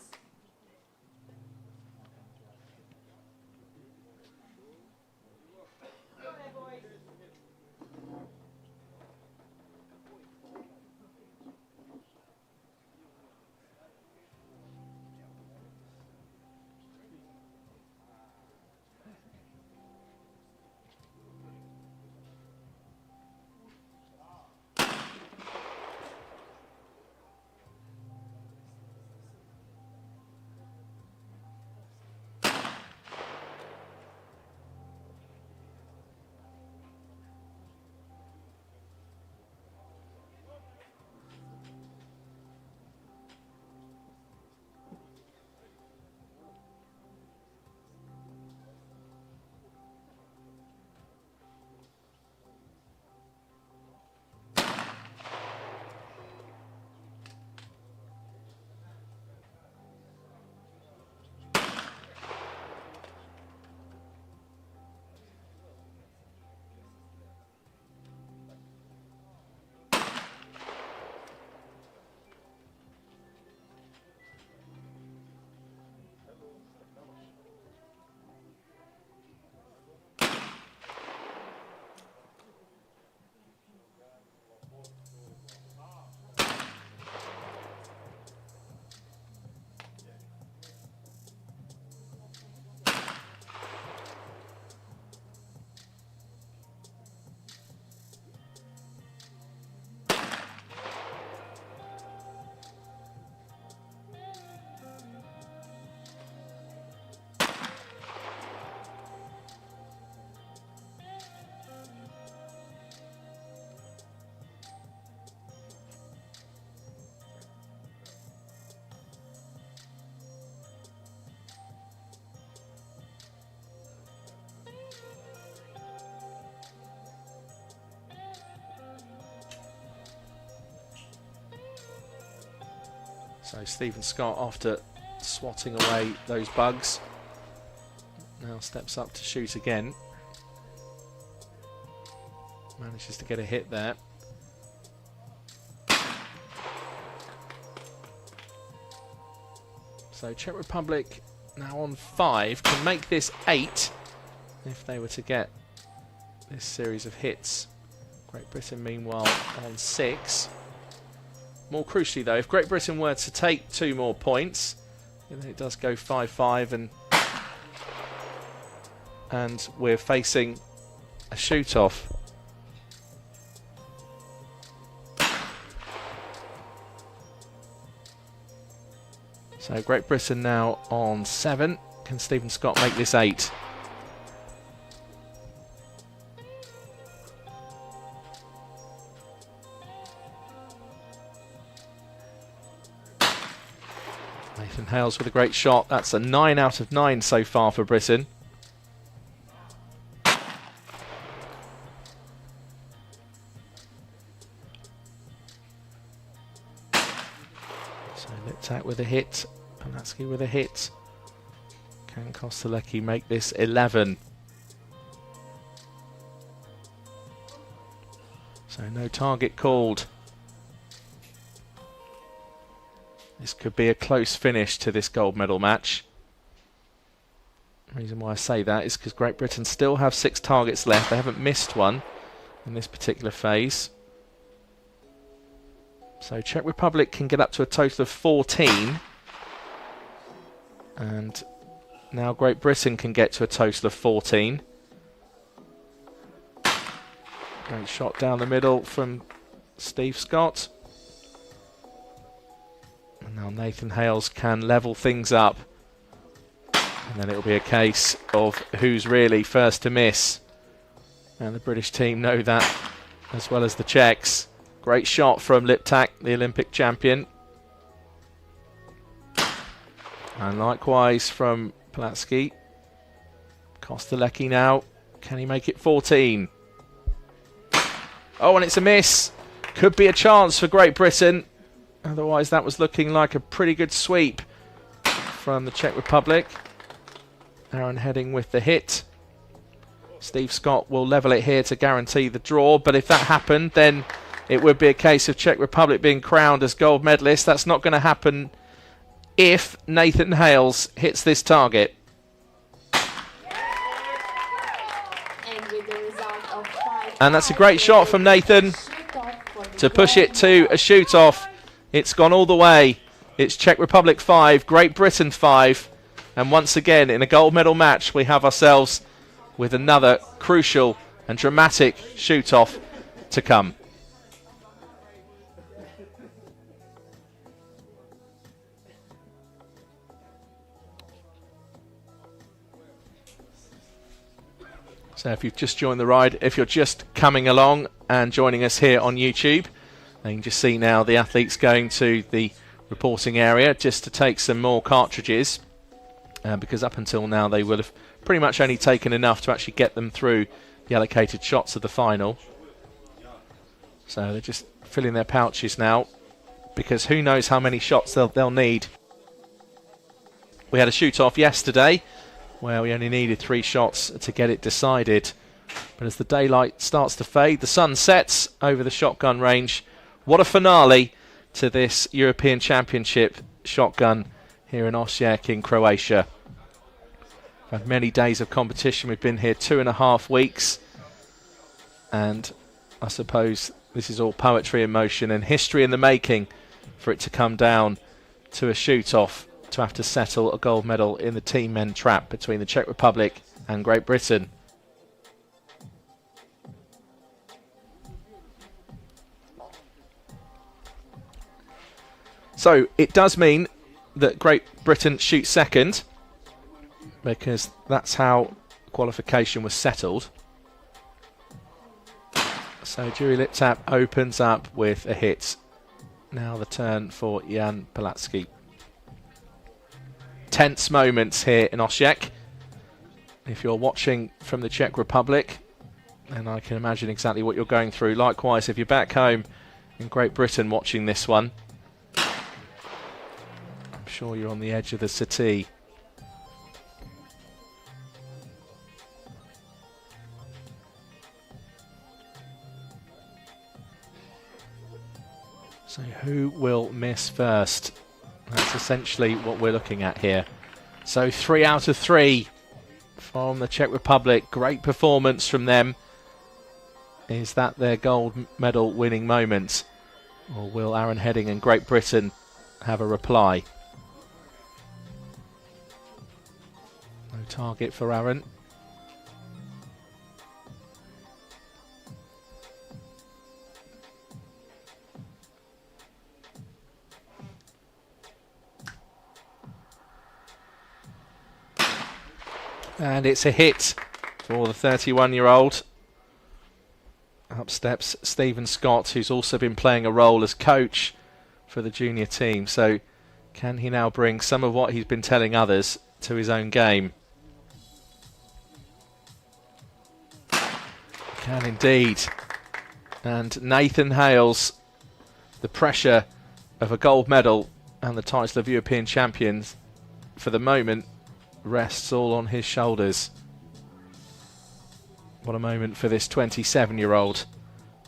So Stephen Scott, after swatting away those bugs, now steps up to shoot again. Manages to get a hit there. So Czech Republic now on 5, can make this 8 if they were to get this series of hits. Great Britain meanwhile on 6. More crucially though, if Great Britain were to take 2 more points, then it does go 5-5 and we're facing a shoot-off. So Great Britain now on 7. Can Stephen Scott make this 8? Nathan Hales with a great shot. That's a 9 out of 9 so far for Britain. So Liptak with a hit. Palatsky with a hit. Can Kostelecki make this 11? So no target called. This could be a close finish to this gold medal match. The reason why I say that is because Great Britain still have 6 targets left. They haven't missed one in this particular phase. So Czech Republic can get up to a total of 14. And now Great Britain can get to a total of 14. Great shot down the middle from Steve Scott. And now Nathan Hales can level things up. And then it'll be a case of who's really first to miss. And the British team know that as well as the Czechs. Great shot from Liptak, the Olympic champion. And likewise from Palatsky. Kostelecki now. Can he make it 14? Oh, and it's a miss. Could be a chance for Great Britain. Otherwise, that was looking like a pretty good sweep from the Czech Republic. Aaron Heading with the hit. Steve Scott will level it here to guarantee the draw, but if that happened, then it would be a case of Czech Republic being crowned as gold medalist. That's not going to happen if Nathan Hales hits this target. And that's a great shot from Nathan to push it to a shoot-off. It's gone all the way. It's Czech Republic 5, Great Britain 5. And once again, in a gold medal match, we have ourselves with another crucial and dramatic shoot-off to come. So if you've just joined the ride, if you're just coming along and joining us here on YouTube, you can just see now the athletes going to the reporting area just to take some more cartridges, because up until now they will have pretty much only taken enough to actually get them through the allocated shots of the final. So they're just filling their pouches now, because who knows how many shots they'll need. We had a shoot-off yesterday where we only needed 3 shots to get it decided. But as the daylight starts to fade, the sun sets over the shotgun range. What a finale to this European Championship shotgun here in Osijek in Croatia. We've had many days of competition. We've been here 2.5 weeks. And I suppose this is all poetry in motion and history in the making for it to come down to a shoot-off, to have to settle a gold medal in the team men trap between the Czech Republic and Great Britain. So it does mean that Great Britain shoots second, because that's how qualification was settled. So Jiri Liptap opens up with a hit. Now the turn for Jan Palatsky. Tense moments here in Osijek. If you're watching from the Czech Republic, then I can imagine exactly what you're going through. Likewise, if you're back home in Great Britain watching this one, I'm sure you're on the edge of the settee. So who will miss first? That's essentially what we're looking at here. So 3 out of 3 from the Czech Republic. Great performance from them. Is that their gold medal winning moment? Or will Aaron Heading and Great Britain have a reply? No target for Aaron. And it's a hit for the 31-year-old. Up steps Stephen Scott, who's also been playing a role as coach for the junior team. So can he now bring some of what he's been telling others to his own game? Can indeed. And Nathan Hales, the pressure of a gold medal and the title of European champions, for the moment, rests all on his shoulders. What a moment for this 27-year-old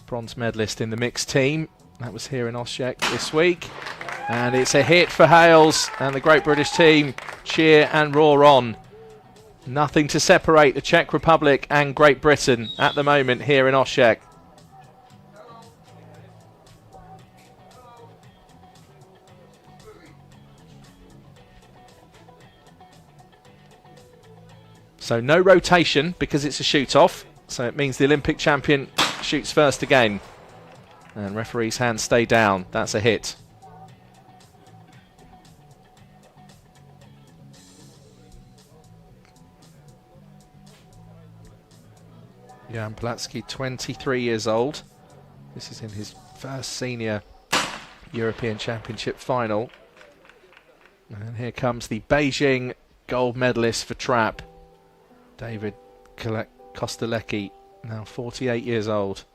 bronze medalist in the mixed team. That was here in Osijek this week. And it's a hit for Hales, and the Great British team cheer and roar on. Nothing to separate the Czech Republic and Great Britain at the moment here in Osijek. So no rotation because it's a shoot-off. So it means the Olympic champion shoots first again. And referee's hands stay down. That's a hit. Jan Palatsky, 23 years old. This is in his first senior European Championship final. And here comes the Beijing gold medalist for trap, David Kostelecki, now 48 years old.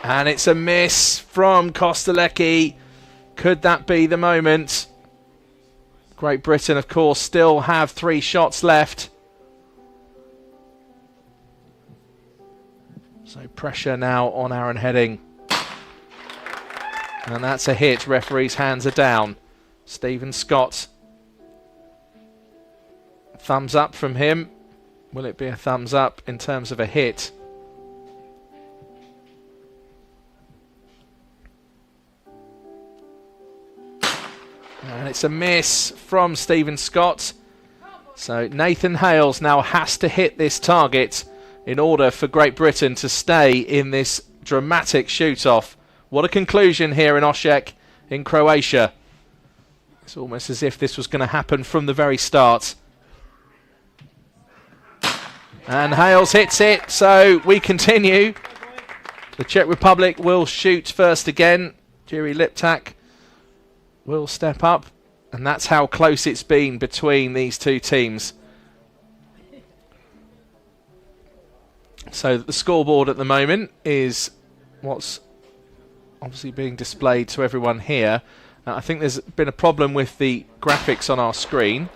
And it's a miss from Kostelecki. Could that be the moment? Great Britain, of course, still have 3 shots left. So pressure now on Aaron Heading. And that's a hit. Referee's hands are down. Stephen Scott. Thumbs up from him. Will it be a thumbs up in terms of a hit? And it's a miss from Stephen Scott. So Nathan Hales now has to hit this target in order for Great Britain to stay in this dramatic shoot-off. What a conclusion here in Osijek in Croatia. It's almost as if this was going to happen from the very start. And Hales hits it, so we continue. The Czech Republic will shoot first again. Jiří Lipták will step up, and that's how close it's been between these two teams. So the scoreboard at the moment is what's obviously being displayed to everyone here. I think there's been a problem with the graphics on our screen,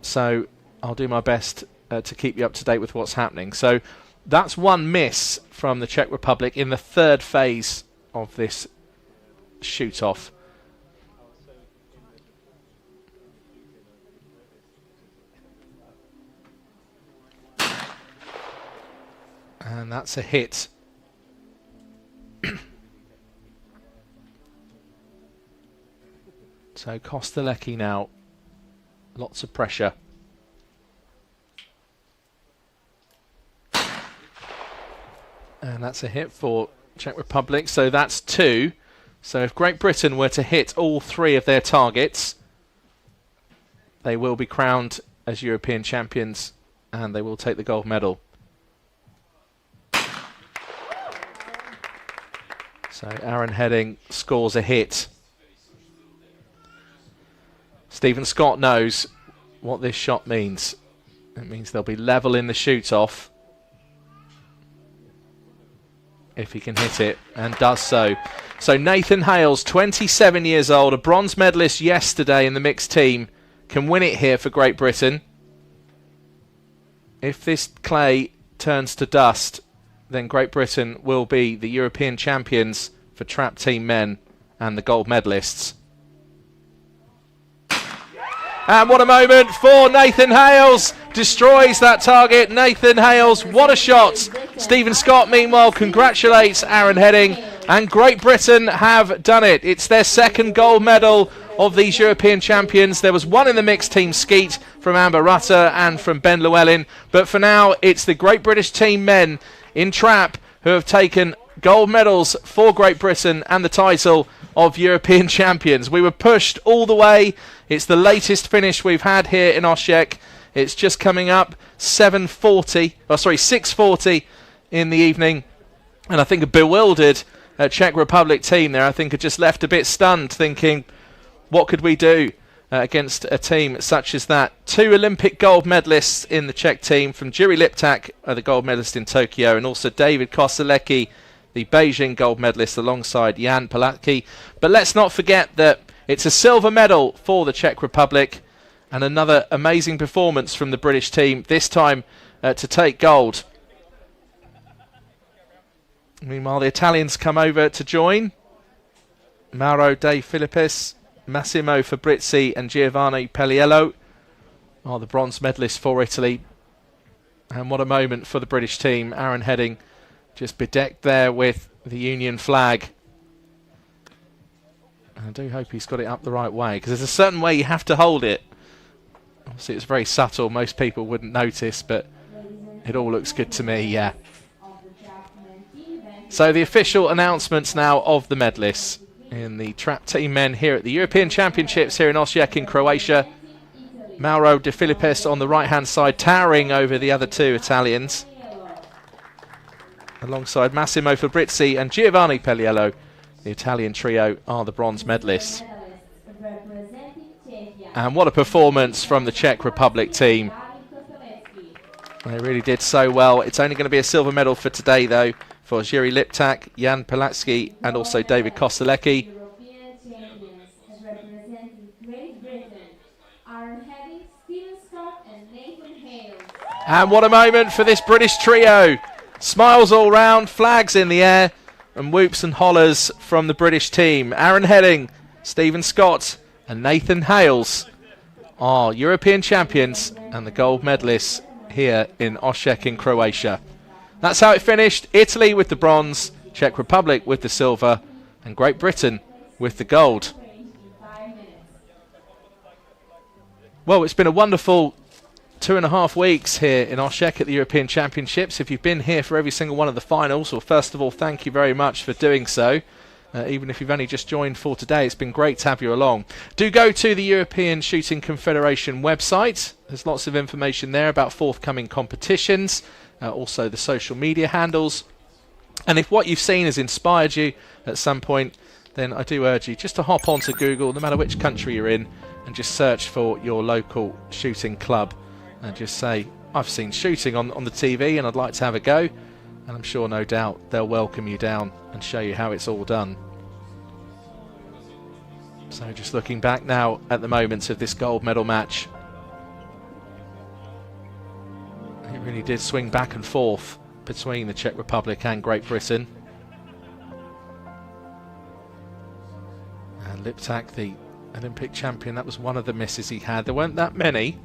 so I'll do my best to keep you up to date with what's happening. So that's one miss from the Czech Republic in the third phase of this shoot-off. And that's a hit. So Kostelecky now. Lots of pressure. And that's a hit for Czech Republic. So that's 2. So if Great Britain were to hit all 3 of their targets, they will be crowned as European champions and they will take the gold medal. So Aaron Heading scores a hit. Stephen Scott knows what this shot means. It means they'll be level in the shoot-off if he can hit it, and does so. So Nathan Hales, 27 years old, a bronze medalist yesterday in the mixed team, can win it here for Great Britain. If this clay turns to dust, then Great Britain will be the European champions for trap team men and the gold medalists. And what a moment for Nathan Hales. Destroys that target. Nathan Hales, what a shot. Stephen Scott, meanwhile, congratulates Aaron Heading. And Great Britain have done it. It's their second gold medal of these European champions. There was one in the mixed team skeet from Amber Rutter and from Ben Llewellyn. But for now, it's the Great British team men in trap who have taken gold medals for Great Britain and the title of European champions. We were pushed all the way. It's the latest finish we've had here in Osijek. It's just coming up 6:40 in the evening. And I think a bewildered Czech Republic team there, I think, are just left a bit stunned, thinking, what could we do against a team such as that? 2 Olympic gold medalists in the Czech team, from Jiří Lipták, the gold medalist in Tokyo, and also David Kostelecky, the Beijing gold medalist, alongside Jan Palacky. But let's not forget that it's a silver medal for the Czech Republic, and another amazing performance from the British team, this time to take gold. Meanwhile, the Italians come over to join. Mauro De Filippis, Massimo Fabrizi and Giovanni Pelliello are the bronze medalists for Italy. And what a moment for the British team. Aaron Heading just bedecked there with the Union flag. I do hope he's got it up the right way, because there's a certain way you have to hold it. Obviously it's very subtle, most people wouldn't notice, but it all looks good to me, yeah. So the official announcements now of the medalists in the trap team men here at the European Championships here in Osijek in Croatia. Mauro De Filippis on the right hand side, towering over the other 2 Italians, alongside Massimo Fabrizi and Giovanni Pelliello. The Italian trio are the bronze medalists. And what a performance from the Czech Republic team. They really did so well. It's only going to be a silver medal for today, though, for Jiří Lipták, Jan Palacky and also David Kostelecky. Aaron Heading, Stephen Scott and Nathan Hales. And what a moment for this British trio. Smiles all round, flags in the air, and whoops and hollers from the British team. Aaron Heading, Stephen Scott and Nathan Hales are European champions and the gold medalists here in Osijek in Croatia. That's how it finished. Italy with the bronze, Czech Republic with the silver, and Great Britain with the gold. Well, it's been a wonderful 2.5 weeks here in Osijek at the European Championships. If you've been here for every single one of the finals, well, first of all, thank you very much for doing so. Even if you've only just joined for today, it's been great to have you along. Do go to the European Shooting Confederation website. There's lots of information there about forthcoming competitions, also the social media handles. And if what you've seen has inspired you at some point, then I do urge you just to hop onto Google, no matter which country you're in, and just search for your local shooting club and just say, I've seen shooting on the TV and I'd like to have a go. And I'm sure, no doubt, they'll welcome you down and show you how it's all done. So just looking back now at the moments of this gold medal match. It really did swing back and forth between the Czech Republic and Great Britain. And Liptak, the Olympic champion, that was one of the misses he had. There weren't that many,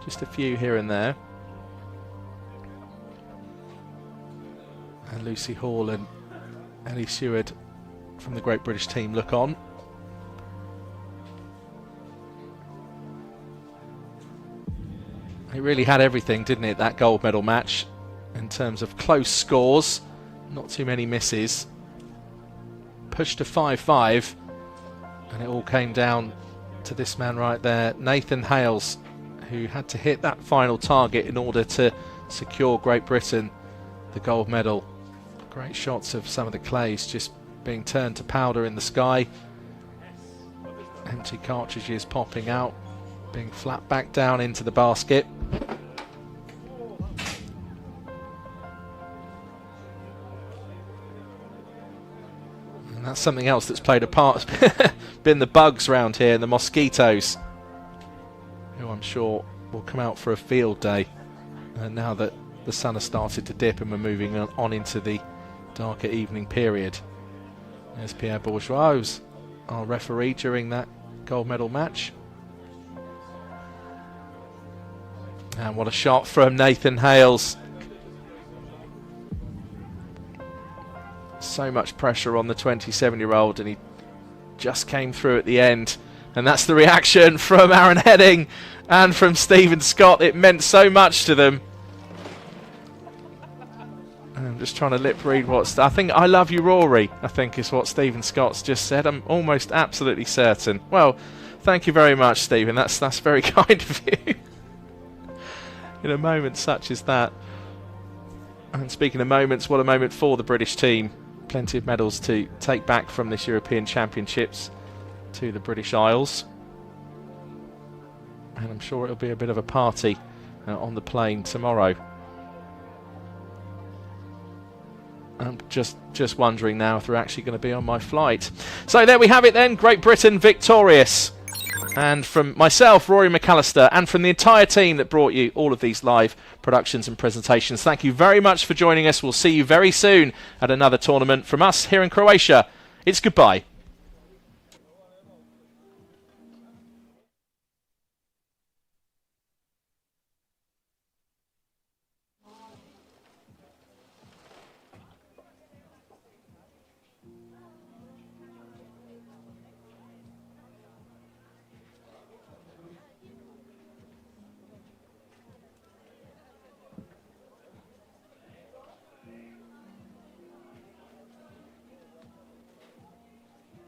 just a few here and there. And Lucy Hall and Ellie Seward from the Great British team look on. It really had everything, didn't it, that gold medal match, in terms of close scores, not too many misses. Pushed to 5-5, and it all came down to this man right there, Nathan Hales, who had to hit that final target in order to secure Great Britain the gold medal. Great shots of some of the clays just being turned to powder in the sky. Empty cartridges popping out, being flat back down into the basket. And that's something else that's played a part. Been the bugs round here, the mosquitoes, who I'm sure will come out for a field day now that the sun has started to dip and we're moving on into the darker evening period. There's Pierre Bourgeois, who's our referee during that gold medal match. And what a shot from Nathan Hales. So much pressure on the 27-year-old, and he just came through at the end. And that's the reaction from Aaron Heading and from Stephen Scott. It meant so much to them. And I'm just trying to lip read what's... I think "I love you, Rory," I think is what Stephen Scott's just said. I'm almost absolutely certain. Well, thank you very much, Stephen. That's very kind of you. In a moment such as that. And speaking of moments, what a moment for the British team. Plenty of medals to take back from this European Championships to the British Isles. And I'm sure it'll be a bit of a party on the plane tomorrow. I'm just wondering now if they're actually going to be on my flight. So there we have it then, Great Britain victorious. And from myself, Rory McAllister, and from the entire team that brought you all of these live productions and presentations, thank you very much for joining us. We'll see you very soon at another tournament. From us here in Croatia, it's goodbye.